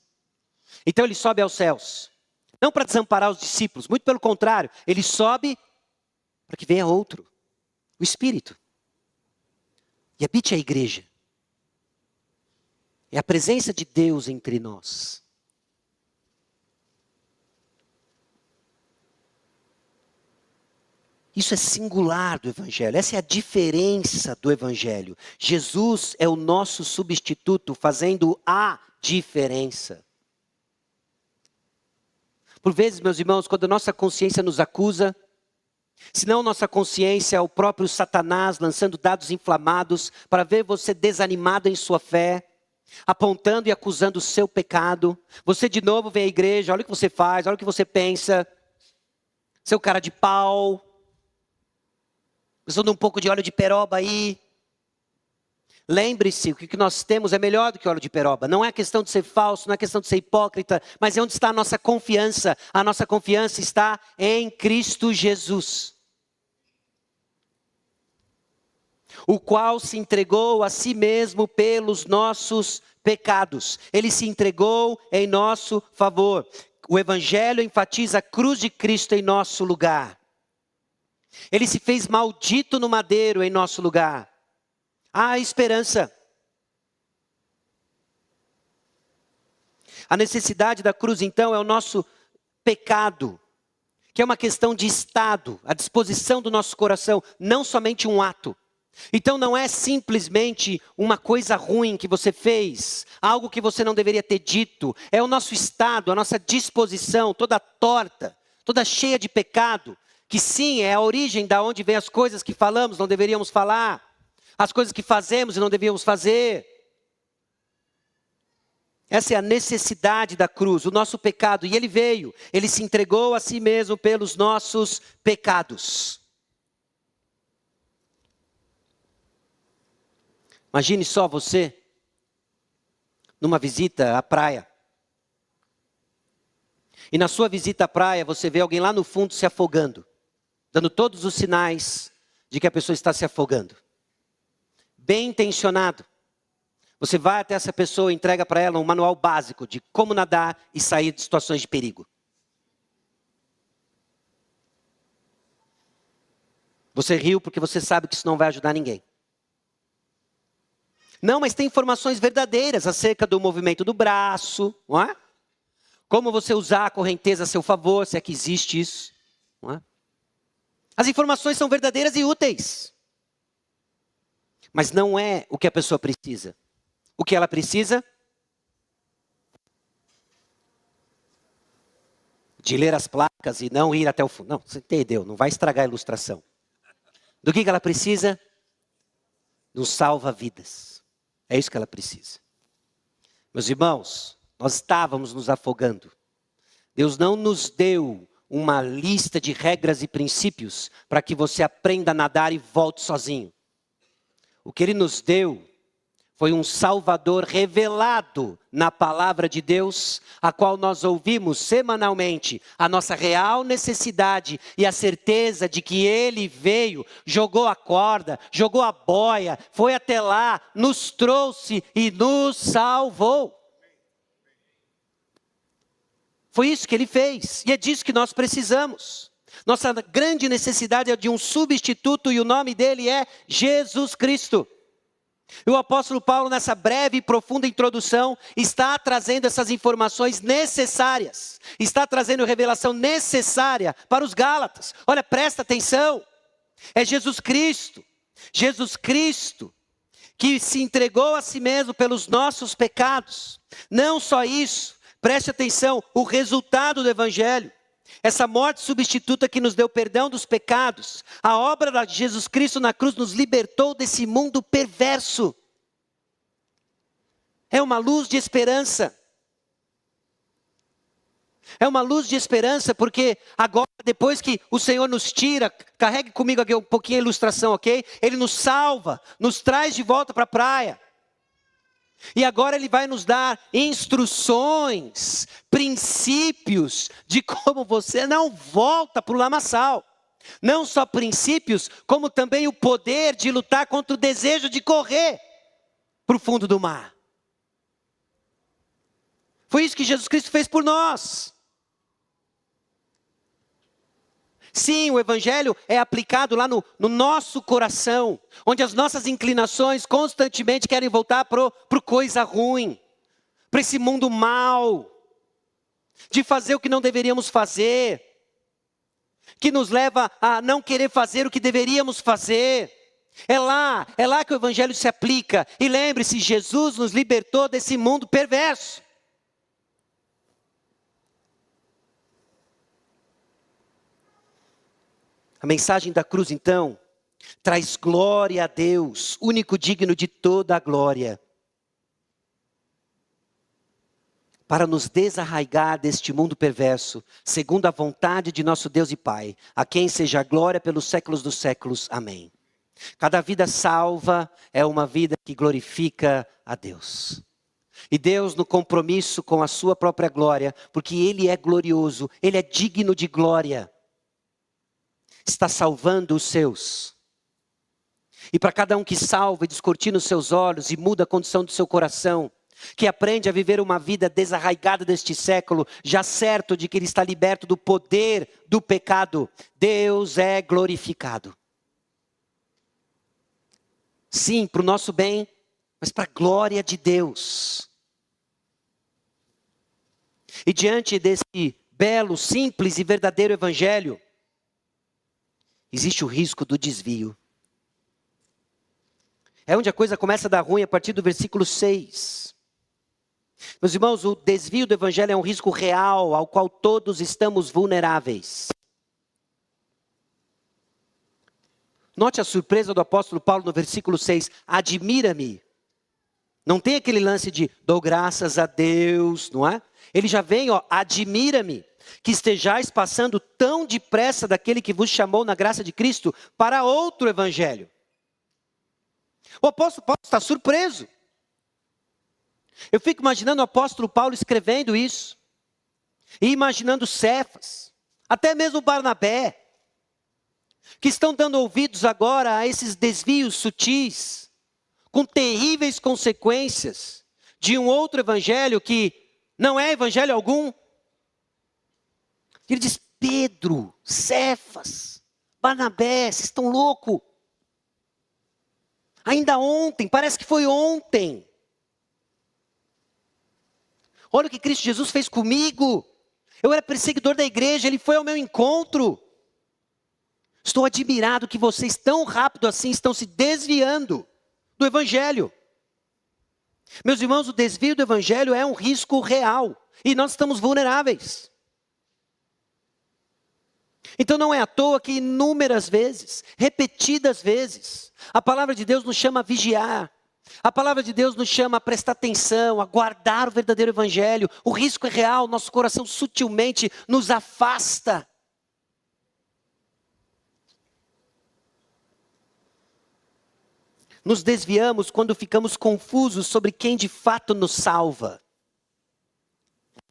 Então ele sobe aos céus. Não para desamparar os discípulos, muito pelo contrário. Ele sobe para que venha outro. O Espírito. E habite a igreja. É a presença de Deus entre nós. Isso é singular do Evangelho. Essa é a diferença do Evangelho. Jesus é o nosso substituto, fazendo a diferença. Por vezes, meus irmãos, quando a nossa consciência nos acusa, se não nossa consciência é o próprio Satanás lançando dados inflamados para ver você desanimado em sua fé, apontando e acusando o seu pecado. Você de novo vem à igreja, olha o que você faz, olha o que você pensa. Seu cara de pau. Usando um pouco de óleo de peroba aí. Lembre-se, o que nós temos é melhor do que óleo de peroba. Não é questão de ser falso, não é questão de ser hipócrita, mas é onde está a nossa confiança. A nossa confiança está em Cristo Jesus. O qual se entregou a si mesmo pelos nossos pecados. Ele se entregou em nosso favor. O Evangelho enfatiza a cruz de Cristo em nosso lugar. Ele se fez maldito no madeiro em nosso lugar. Há esperança. A necessidade da cruz, então, é o nosso pecado, que é uma questão de estado, a disposição do nosso coração, não somente um ato. Então não é simplesmente uma coisa ruim que você fez, algo que você não deveria ter dito. É o nosso estado, a nossa disposição, toda torta, toda cheia de pecado, que sim, é a origem da onde vem as coisas que falamos, não deveríamos falar, as coisas que fazemos e não devíamos fazer. Essa é a necessidade da cruz, o nosso pecado. E ele veio, ele se entregou a si mesmo pelos nossos pecados. Imagine só você, numa visita à praia. E na sua visita à praia, você vê alguém lá no fundo se afogando. Dando todos os sinais de que a pessoa está se afogando. Bem intencionado. Você vai até essa pessoa e entrega para ela um manual básico de como nadar e sair de situações de perigo. Você riu porque você sabe que isso não vai ajudar ninguém. Não, mas tem informações verdadeiras acerca do movimento do braço, não é? Como você usar a correnteza a seu favor, se é que existe isso, não é? As informações são verdadeiras e úteis. Mas não é o que a pessoa precisa. O que ela precisa? de ler as placas e não ir até o fundo. Não, você entendeu, não vai estragar a ilustração. Do que ela precisa? De um salva-vidas. É isso que ela precisa. Meus irmãos, nós estávamos nos afogando. Deus não nos deu uma lista de regras e princípios para que você aprenda a nadar e volte sozinho. O que Ele nos deu foi um Salvador revelado na palavra de Deus, a qual nós ouvimos semanalmente a nossa real necessidade e a certeza de que Ele veio, jogou a corda, jogou a boia, foi até lá, nos trouxe e nos salvou. Foi isso que Ele fez e é disso que nós precisamos. Nossa grande necessidade é de um substituto e o nome dele é Jesus Cristo. E o apóstolo Paulo, nessa breve e profunda introdução, está trazendo essas informações necessárias. Está trazendo revelação necessária para os Gálatas. Olha, presta atenção. É Jesus Cristo. Jesus Cristo que se entregou a si mesmo pelos nossos pecados. Não só isso, preste atenção, o resultado do Evangelho. Essa morte substituta que nos deu perdão dos pecados, a obra de Jesus Cristo na cruz nos libertou desse mundo perverso. É uma luz de esperança. É uma luz de esperança porque agora, depois que o Senhor nos tira, carregue comigo aqui um pouquinho a ilustração, ok? Ele nos salva, nos traz de volta para a praia. E agora Ele vai nos dar instruções, princípios de como você não volta para o lamaçal. Não só princípios, como também o poder de lutar contra o desejo de correr para o fundo do mar. Foi isso que Jesus Cristo fez por nós. Sim, o Evangelho é aplicado lá no nosso coração, onde as nossas inclinações constantemente querem voltar para coisa ruim, para esse mundo mau, de fazer o que não deveríamos fazer, que nos leva a não querer fazer o que deveríamos fazer. É lá que o Evangelho se aplica. E lembre-se, Jesus nos libertou desse mundo perverso. A mensagem da cruz, então, traz glória a Deus, único digno de toda a glória, para nos desarraigar deste mundo perverso, segundo a vontade de nosso Deus e Pai, a quem seja a glória pelos séculos dos séculos. Amém. Cada vida salva é uma vida que glorifica a Deus. E Deus, no compromisso com a sua própria glória, porque Ele é glorioso, Ele é digno de glória, está salvando os seus. E para cada um que salva e descortina os seus olhos e muda a condição do seu coração, que aprende a viver uma vida desarraigada deste século, já certo de que ele está liberto do poder do pecado, Deus é glorificado. Sim, para o nosso bem, mas para a glória de Deus. E diante desse belo, simples e verdadeiro evangelho, existe o risco do desvio. É onde a coisa começa a dar ruim a partir do versículo 6. Meus irmãos, o desvio do evangelho é um risco real ao qual todos estamos vulneráveis. Note a surpresa do apóstolo Paulo no versículo 6. Admira-me. Não tem aquele lance de dou graças a Deus, não é? Ele já vem, admira-me que estejais passando tão depressa daquele que vos chamou na graça de Cristo para outro evangelho. O apóstolo Paulo está surpreso. Eu fico imaginando o apóstolo Paulo escrevendo isso. E imaginando Cefas, até mesmo Barnabé, que estão dando ouvidos agora a esses desvios sutis, com terríveis consequências, de um outro evangelho que não é evangelho algum. Ele diz, Pedro, Cefas, Barnabé, vocês estão loucos. Ainda ontem, parece que foi ontem. Olha o que Cristo Jesus fez comigo. Eu era perseguidor da igreja, Ele foi ao meu encontro. Estou admirado que vocês tão rápido assim estão se desviando do evangelho. Meus irmãos, o desvio do evangelho é um risco real. E nós estamos vulneráveis. Então não é à toa que inúmeras vezes, repetidas vezes, a palavra de Deus nos chama a vigiar. A palavra de Deus nos chama a prestar atenção, a guardar o verdadeiro evangelho. O risco é real, nosso coração sutilmente nos afasta. Nos desviamos quando ficamos confusos sobre quem de fato nos salva.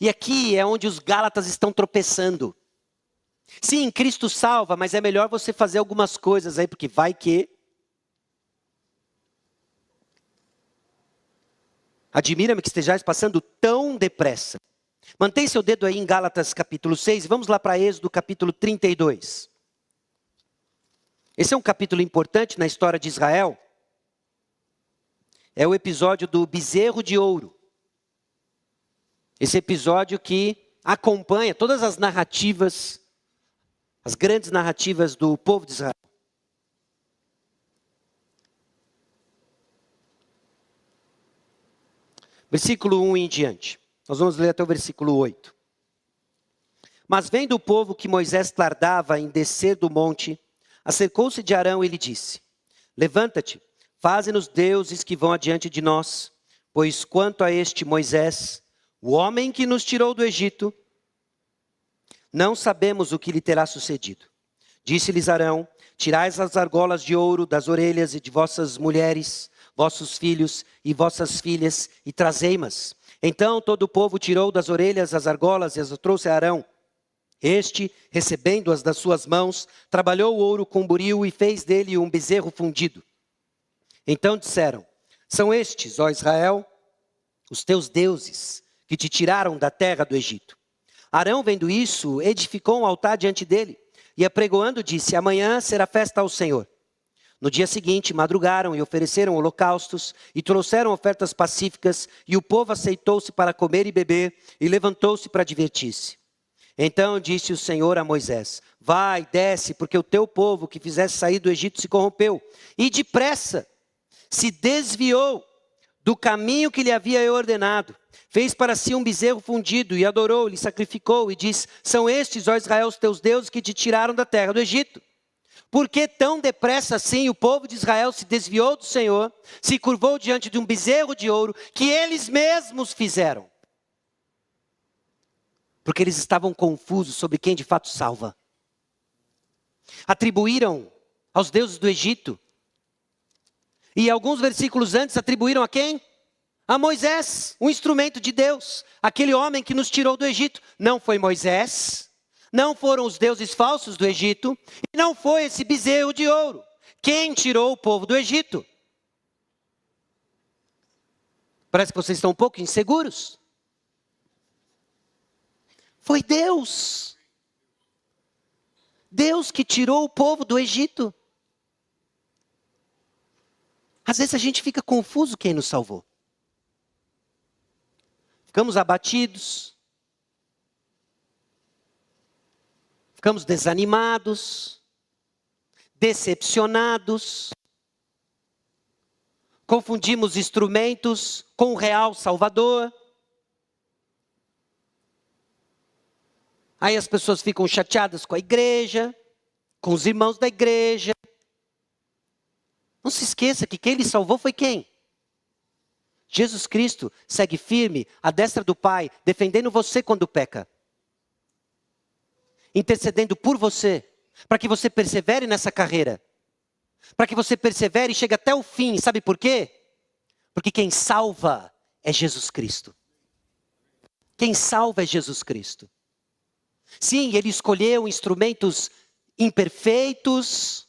E aqui é onde os Gálatas estão tropeçando. Sim, Cristo salva, mas é melhor você fazer algumas coisas aí, porque vai que... Admira-me que estejais passando tão depressa. Mantém seu dedo aí em Gálatas capítulo 6, e vamos lá para Êxodo capítulo 32. Esse é um capítulo importante na história de Israel. É o episódio do bezerro de ouro. Esse episódio que acompanha todas as narrativas, as grandes narrativas do povo de Israel. Versículo 1 em diante. Nós vamos ler até o versículo 8. Mas vendo o povo que Moisés tardava em descer do monte, acercou-se de Arão e lhe disse: Levanta-te, faze-nos deuses que vão adiante de nós, pois quanto a este Moisés, o homem que nos tirou do Egito, não sabemos o que lhe terá sucedido. Disse-lhes Arão: Tirai as argolas de ouro das orelhas de vossas mulheres, vossos filhos e vossas filhas, e trazei-mas. Então todo o povo tirou das orelhas as argolas e as trouxe a Arão. Este, recebendo-as das suas mãos, trabalhou o ouro com buril e fez dele um bezerro fundido. Então disseram: São estes, ó Israel, os teus deuses, que te tiraram da terra do Egito. Arão, vendo isso, edificou um altar diante dele, e apregoando disse: Amanhã será festa ao Senhor. No dia seguinte, madrugaram e ofereceram holocaustos, e trouxeram ofertas pacíficas, e o povo aceitou-se para comer e beber, e levantou-se para divertir-se. Então disse o Senhor a Moisés: Vai, desce, porque o teu povo que fizesse sair do Egito se corrompeu, e depressa se desviou do caminho que lhe havia eu ordenado. Fez para si um bezerro fundido, e adorou, lhe sacrificou, e diz: São estes, ó Israel, os teus deuses que te tiraram da terra do Egito. Por que tão depressa assim o povo de Israel se desviou do Senhor, se curvou diante de um bezerro de ouro que eles mesmos fizeram? Porque eles estavam confusos sobre quem de fato salva. Atribuíram aos deuses do Egito. E alguns versículos antes atribuíram a quem? A Moisés, um instrumento de Deus. Aquele homem que nos tirou do Egito. Não foi Moisés. Não foram os deuses falsos do Egito, e não foi esse bezerro de ouro. Quem tirou o povo do Egito? Parece que vocês estão um pouco inseguros. Foi Deus. Deus que tirou o povo do Egito. Às vezes a gente fica confuso quem nos salvou. Ficamos abatidos. Ficamos desanimados, decepcionados, confundimos instrumentos com o real Salvador. Aí as pessoas ficam chateadas com a igreja, com os irmãos da igreja. Não se esqueça que quem lhe salvou foi quem? Jesus Cristo segue firme à destra do Pai, defendendo você quando peca. Intercedendo por você, para que você persevere nessa carreira. Para que você persevere e chegue até o fim. Sabe por quê? Porque quem salva é Jesus Cristo. Quem salva é Jesus Cristo. Sim, Ele escolheu instrumentos imperfeitos,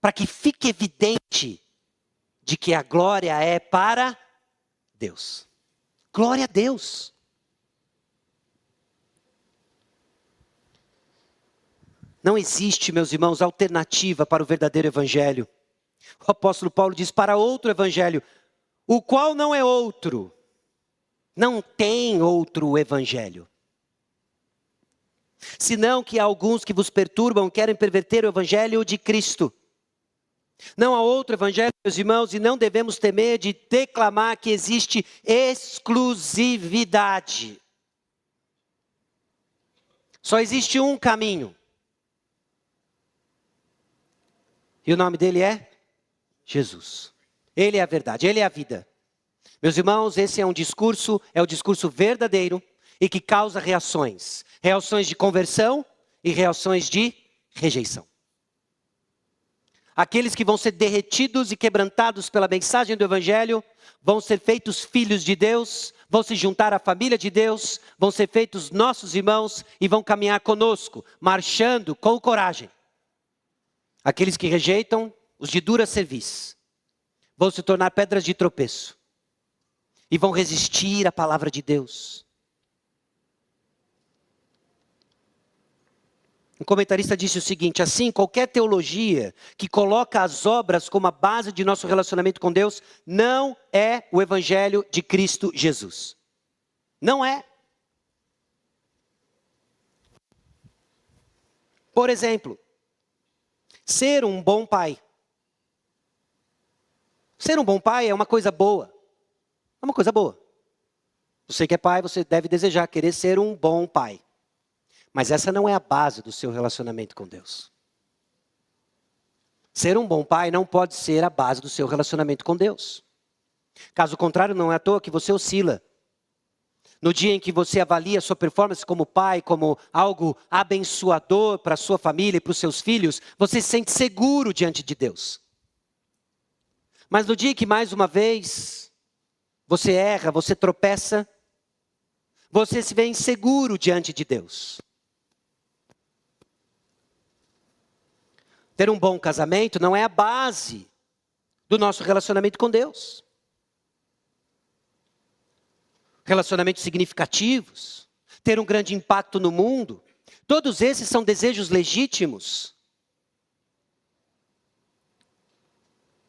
para que fique evidente de que a glória é para Deus. Glória a Deus. Não existe, meus irmãos, alternativa para o verdadeiro evangelho. O apóstolo Paulo diz: para outro evangelho, o qual não é outro. Não tem outro evangelho. Senão que há alguns que vos perturbam, querem perverter o evangelho de Cristo. Não há outro evangelho, meus irmãos, e não devemos temer de declamar que existe exclusividade. Só existe um caminho. E o nome dele é Jesus. Ele é a verdade, ele é a vida. Meus irmãos, esse é o discurso verdadeiro e que causa reações. Reações de conversão e reações de rejeição. Aqueles que vão ser derretidos e quebrantados pela mensagem do Evangelho vão ser feitos filhos de Deus, vão se juntar à família de Deus, vão ser feitos nossos irmãos e vão caminhar conosco, marchando com coragem. Aqueles que rejeitam, os de dura cerviz, vão se tornar pedras de tropeço e vão resistir à palavra de Deus. Um comentarista disse o seguinte: assim, qualquer teologia que coloca as obras como a base de nosso relacionamento com Deus não é o Evangelho de Cristo Jesus. Não é. Por exemplo, ser um bom pai. Ser um bom pai é uma coisa boa. É uma coisa boa. Você que é pai, você deve desejar, querer ser um bom pai. Mas essa não é a base do seu relacionamento com Deus. Ser um bom pai não pode ser a base do seu relacionamento com Deus. Caso contrário, não é à toa que você oscila. No dia em que você avalia a sua performance como pai, como algo abençoador para a sua família e para os seus filhos, você se sente seguro diante de Deus. Mas no dia que mais uma vez você erra, você tropeça, você se vê inseguro diante de Deus. Ter um bom casamento não é a base do nosso relacionamento com Deus. Relacionamentos significativos, ter um grande impacto no mundo, todos esses são desejos legítimos.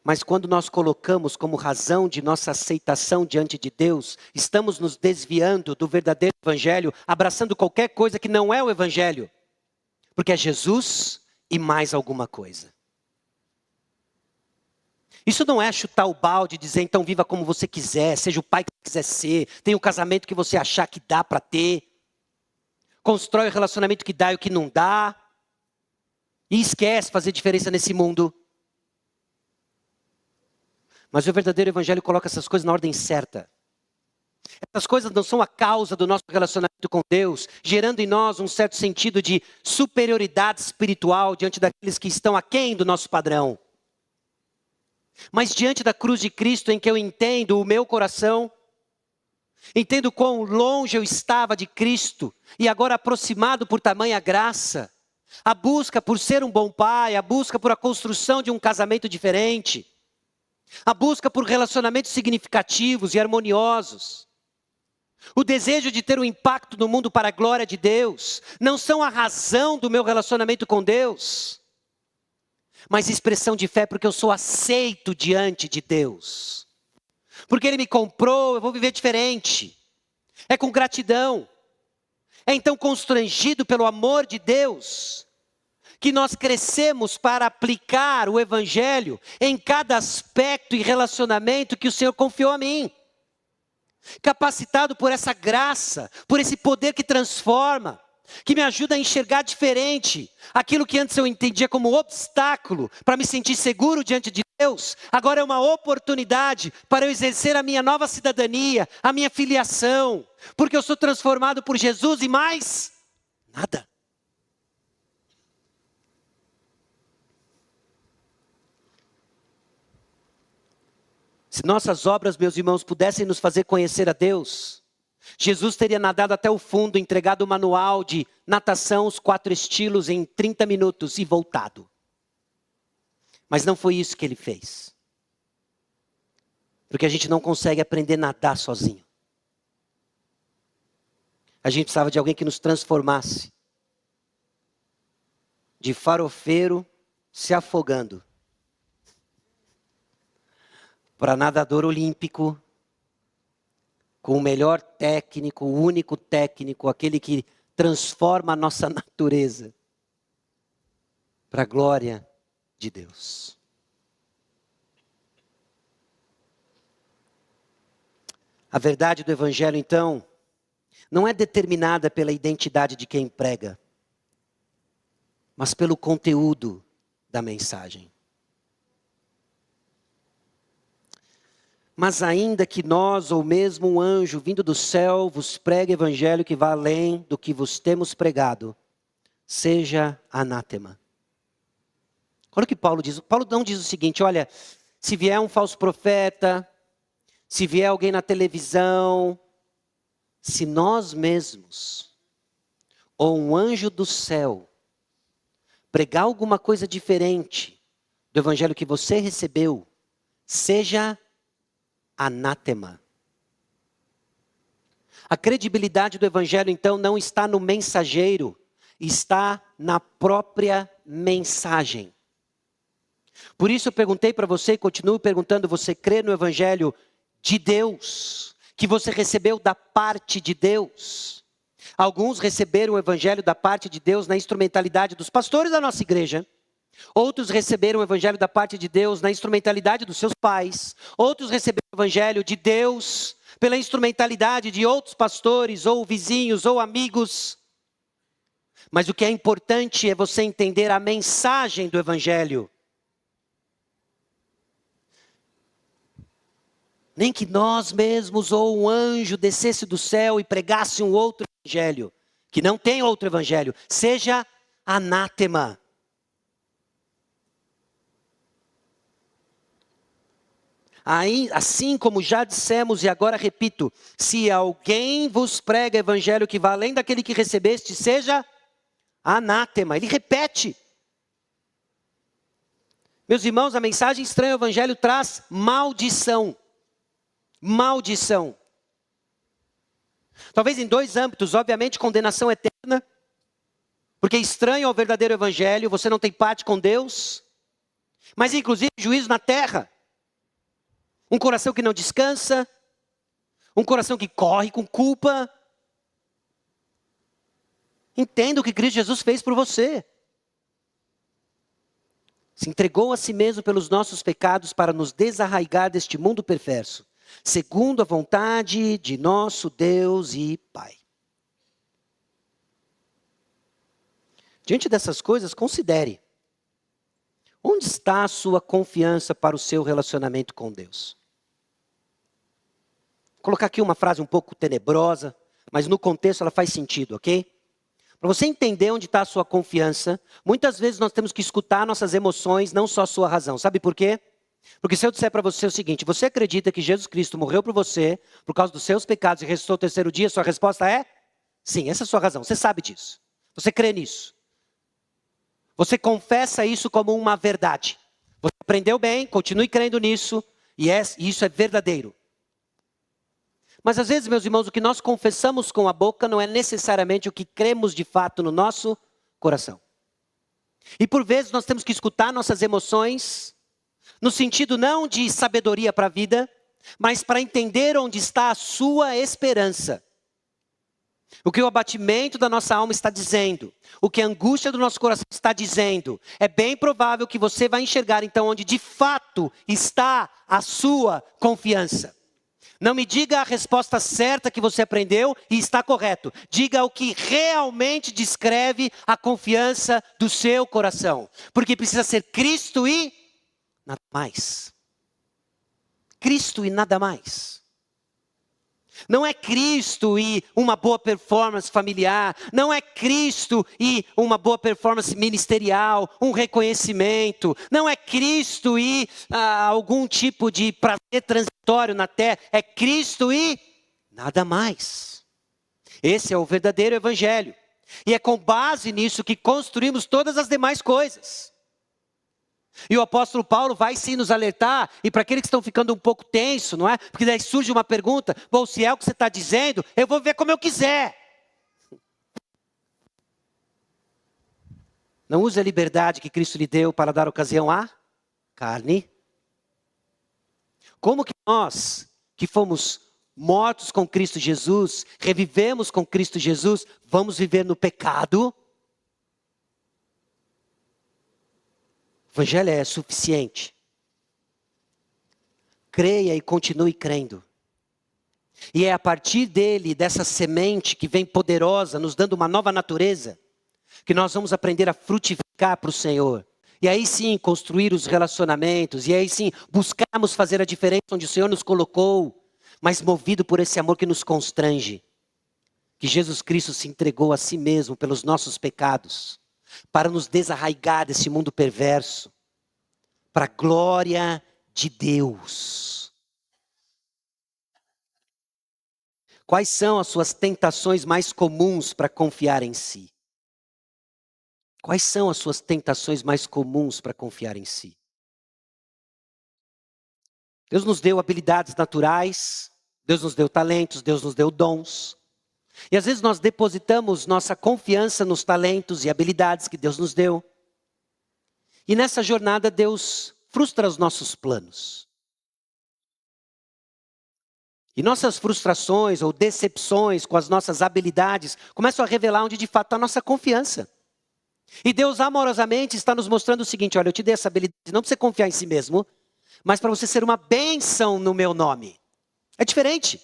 Mas quando nós colocamos como razão de nossa aceitação diante de Deus, estamos nos desviando do verdadeiro Evangelho, abraçando qualquer coisa que não é o Evangelho. Porque é Jesus e mais alguma coisa. Isso não é chutar o balde e dizer, então viva como você quiser, seja o pai que você quiser ser, tenha o casamento que você achar que dá para ter, constrói o relacionamento que dá e o que não dá, e esquece fazer diferença nesse mundo. Mas o verdadeiro Evangelho coloca essas coisas na ordem certa. Essas coisas não são a causa do nosso relacionamento com Deus, gerando em nós um certo sentido de superioridade espiritual diante daqueles que estão aquém do nosso padrão. Mas diante da cruz de Cristo, em que eu entendo o meu coração, entendo quão longe eu estava de Cristo, e agora aproximado por tamanha graça, a busca por ser um bom pai, a busca por a construção de um casamento diferente, a busca por relacionamentos significativos e harmoniosos, o desejo de ter um impacto no mundo para a glória de Deus, não são a razão do meu relacionamento com Deus, mas expressão de fé porque eu sou aceito diante de Deus. Porque Ele me comprou, eu vou viver diferente. É com gratidão. É então constrangido pelo amor de Deus que nós crescemos para aplicar o Evangelho em cada aspecto e relacionamento que o Senhor confiou a mim. Capacitado por essa graça, por esse poder que transforma, que me ajuda a enxergar diferente. Aquilo que antes eu entendia como obstáculo para me sentir seguro diante de Deus, agora é uma oportunidade para eu exercer a minha nova cidadania, a minha filiação, porque eu sou transformado por Jesus e mais nada. Se nossas obras, meus irmãos, pudessem nos fazer conhecer a Deus, Jesus teria nadado até o fundo, entregado o manual de natação, os 4 estilos em 30 minutos e voltado. Mas não foi isso que ele fez. Porque a gente não consegue aprender a nadar sozinho. A gente precisava de alguém que nos transformasse. De farofeiro se afogando. Para nadador olímpico, com o melhor técnico, o único técnico, aquele que transforma a nossa natureza para a glória de Deus. A verdade do Evangelho, então, não é determinada pela identidade de quem prega, mas pelo conteúdo da mensagem. Mas ainda que nós, ou mesmo um anjo vindo do céu, vos pregue evangelho que vá além do que vos temos pregado, seja anátema. Olha o que Paulo diz. Paulo não diz o seguinte, olha, se vier um falso profeta, se vier alguém na televisão, se nós mesmos, ou um anjo do céu, pregar alguma coisa diferente do evangelho que você recebeu, seja anátema. A credibilidade do evangelho, então, não está no mensageiro, está na própria mensagem. Por isso eu perguntei para você e continuo perguntando, você crê no evangelho de Deus, que você recebeu da parte de Deus? Alguns receberam o evangelho da parte de Deus na instrumentalidade dos pastores da nossa igreja. Outros receberam o evangelho da parte de Deus na instrumentalidade dos seus pais. Outros receberam o evangelho de Deus pela instrumentalidade de outros pastores, ou vizinhos, ou amigos. Mas o que é importante é você entender a mensagem do evangelho. Nem que nós mesmos ou um anjo descesse do céu e pregasse um outro evangelho, que não tem outro evangelho, seja anátema. Assim como já dissemos e agora repito, se alguém vos prega evangelho que vá além daquele que recebeste, seja anátema. Ele repete. Meus irmãos, a mensagem estranha do evangelho traz maldição. Maldição. Talvez em dois âmbitos, obviamente condenação eterna, porque é estranho ao verdadeiro evangelho, você não tem parte com Deus, mas inclusive juízo na terra. Um coração que não descansa, um coração que corre com culpa. Entenda o que Cristo Jesus fez por você. Se entregou a si mesmo pelos nossos pecados para nos desarraigar deste mundo perverso, segundo a vontade de nosso Deus e Pai. Diante dessas coisas, considere. Onde está a sua confiança para o seu relacionamento com Deus? Vou colocar aqui uma frase um pouco tenebrosa, mas no contexto ela faz sentido, ok? Para você entender onde está a sua confiança, muitas vezes nós temos que escutar nossas emoções, não só a sua razão. Sabe por quê? Porque se eu disser para você o seguinte, você acredita que Jesus Cristo morreu por você, por causa dos seus pecados e ressuscitou ao terceiro dia, sua resposta é? Sim, essa é a sua razão, você sabe disso. Você crê nisso. Você confessa isso como uma verdade. Você aprendeu bem, continue crendo nisso, e isso é verdadeiro. Mas às vezes, meus irmãos, o que nós confessamos com a boca não é necessariamente o que cremos de fato no nosso coração. E por vezes nós temos que escutar nossas emoções, no sentido não de sabedoria para a vida, mas para entender onde está a sua esperança. O que o abatimento da nossa alma está dizendo, o que a angústia do nosso coração está dizendo, é bem provável que você vai enxergar então onde de fato está a sua confiança. Não me diga a resposta certa que você aprendeu e está correto. Diga o que realmente descreve a confiança do seu coração. Porque precisa ser Cristo e nada mais. Cristo e nada mais. Não é Cristo e uma boa performance familiar. Não é Cristo e uma boa performance ministerial, um reconhecimento. Não é Cristo e algum tipo de prazer transitório na terra. É Cristo e nada mais. Esse é o verdadeiro evangelho. E é com base nisso que construímos todas as demais coisas. E o apóstolo Paulo vai sim nos alertar, e para aqueles que estão ficando um pouco tenso, não é? Porque daí surge uma pergunta, bom, se é o que você está dizendo, eu vou ver como eu quiser. Não use a liberdade que Cristo lhe deu para dar ocasião à carne. Como que nós, que fomos mortos com Cristo Jesus, revivemos com Cristo Jesus, vamos viver no pecado? O evangelho é suficiente. Creia e continue crendo. E é a partir dele, dessa semente que vem poderosa, nos dando uma nova natureza, que nós vamos aprender a frutificar para o Senhor. E aí sim, construir os relacionamentos. E aí sim, buscarmos fazer a diferença onde o Senhor nos colocou. Mas movido por esse amor que nos constrange. Que Jesus Cristo se entregou a si mesmo pelos nossos pecados. Para nos desarraigar desse mundo perverso. Para a glória de Deus. Quais são as suas tentações mais comuns para confiar em si? Quais são as suas tentações mais comuns para confiar em si? Deus nos deu habilidades naturais, Deus nos deu talentos, Deus nos deu dons. E às vezes nós depositamos nossa confiança nos talentos e habilidades que Deus nos deu. E nessa jornada Deus frustra os nossos planos. E nossas frustrações ou decepções com as nossas habilidades começam a revelar onde de fato está a nossa confiança. E Deus amorosamente está nos mostrando o seguinte: olha, eu te dei essa habilidade não para você confiar em si mesmo, mas para você ser uma bênção no meu nome. É diferente.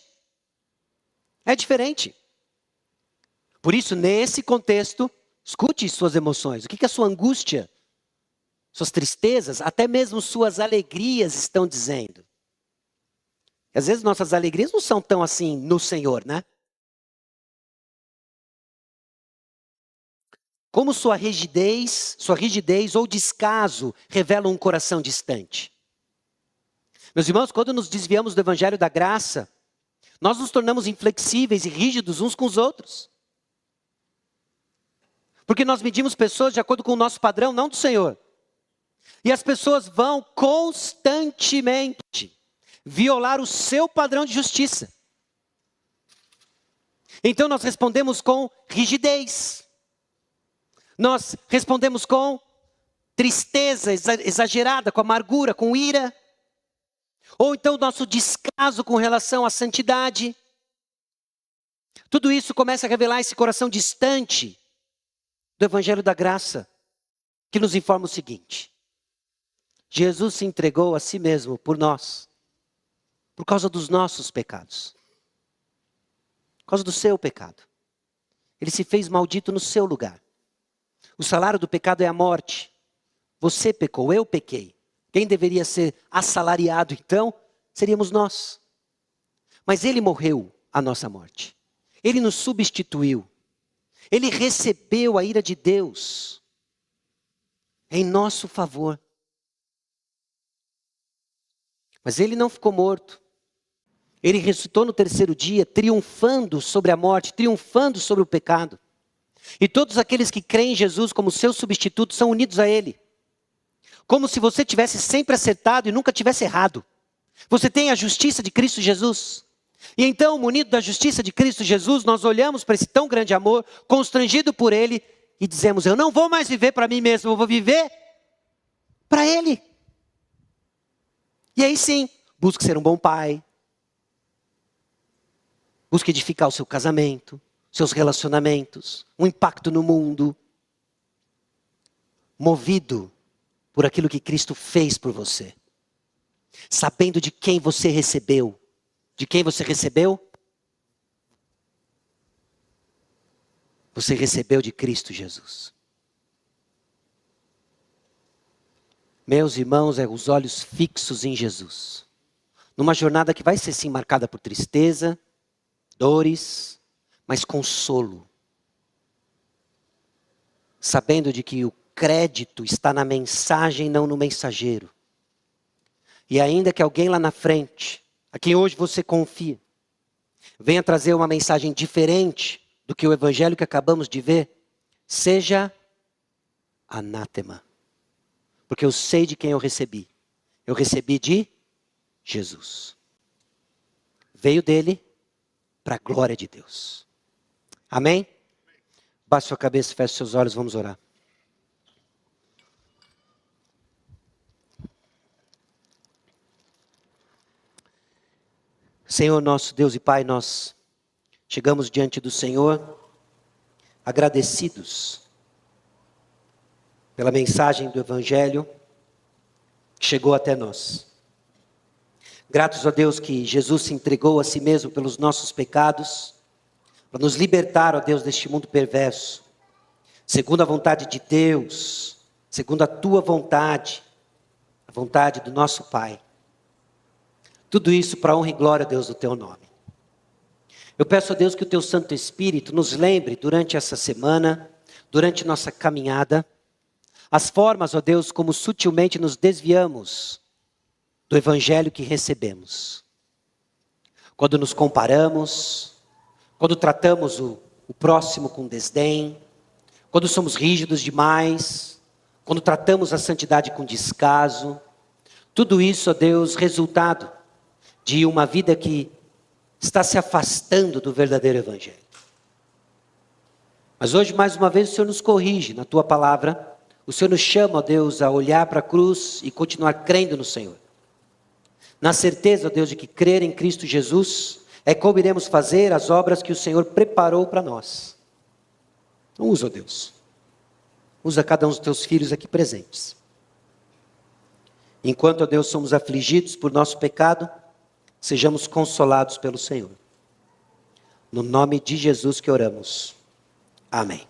É diferente. Por isso, nesse contexto, escute suas emoções. O que a sua angústia, suas tristezas, até mesmo suas alegrias estão dizendo? Às vezes nossas alegrias não são tão assim no Senhor, né? Como sua rigidez ou descaso revelam um coração distante. Meus irmãos, quando nos desviamos do evangelho da graça, nós nos tornamos inflexíveis e rígidos uns com os outros. Porque nós medimos pessoas de acordo com o nosso padrão, não do Senhor. E as pessoas vão constantemente violar o seu padrão de justiça. Então nós respondemos com rigidez. Nós respondemos com tristeza exagerada, com amargura, com ira. Ou então nosso descaso com relação à santidade. Tudo isso começa a revelar esse coração distante do evangelho da graça, que nos informa o seguinte: Jesus se entregou a si mesmo por nós, por causa dos nossos pecados, por causa do seu pecado. Ele se fez maldito no seu lugar. O salário do pecado é a morte. Você pecou, eu pequei. Quem deveria ser assalariado então, seríamos nós. Mas ele morreu a nossa morte. Ele nos substituiu. Ele recebeu a ira de Deus em nosso favor. Mas ele não ficou morto. Ele ressuscitou no terceiro dia, triunfando sobre a morte, triunfando sobre o pecado. E todos aqueles que creem em Jesus como seu substituto são unidos a ele. Como se você tivesse sempre acertado e nunca tivesse errado. Você tem a justiça de Cristo Jesus. E então, munido da justiça de Cristo Jesus, nós olhamos para esse tão grande amor, constrangido por ele, e dizemos: eu não vou mais viver para mim mesmo, eu vou viver para ele. E aí sim, busque ser um bom pai. Busque edificar o seu casamento, seus relacionamentos, um impacto no mundo. Movido por aquilo que Cristo fez por você. Sabendo de quem você recebeu. De quem você recebeu? Você recebeu de Cristo Jesus. Meus irmãos, os olhos fixos em Jesus. Numa jornada que vai ser sim marcada por tristeza, dores, mas consolo. Sabendo de que o crédito está na mensagem, não no mensageiro. E ainda que alguém lá na frente, a quem hoje você confia, venha trazer uma mensagem diferente do que o evangelho que acabamos de ver, seja anátema. Porque eu sei de quem eu recebi. Eu recebi de Jesus. Veio dele para a glória de Deus. Amém? Baixe sua cabeça, feche seus olhos, vamos orar. Senhor nosso Deus e Pai, nós chegamos diante do Senhor agradecidos pela mensagem do Evangelho que chegou até nós. Gratos a Deus que Jesus se entregou a si mesmo pelos nossos pecados, para nos libertar, ó Deus, deste mundo perverso, segundo a vontade de Deus, segundo a tua vontade, a vontade do nosso Pai. Tudo isso para a honra e glória, Deus, do teu nome. Eu peço a Deus que o teu Santo Espírito nos lembre durante essa semana, durante nossa caminhada, as formas, ó Deus, como sutilmente nos desviamos do evangelho que recebemos. Quando nos comparamos, quando tratamos o próximo com desdém, quando somos rígidos demais, quando tratamos a santidade com descaso, tudo isso, ó Deus, resultado de uma vida que está se afastando do verdadeiro evangelho. Mas hoje, mais uma vez, o Senhor nos corrige na tua palavra. O Senhor nos chama, ó Deus, a olhar para a cruz e continuar crendo no Senhor. Na certeza, ó Deus, de que crer em Cristo Jesus é como iremos fazer as obras que o Senhor preparou para nós. Então usa, ó Deus. Usa cada um dos teus filhos aqui presentes. Enquanto, ó Deus, somos afligidos por nosso pecado, sejamos consolados pelo Senhor. No nome de Jesus que oramos. Amém.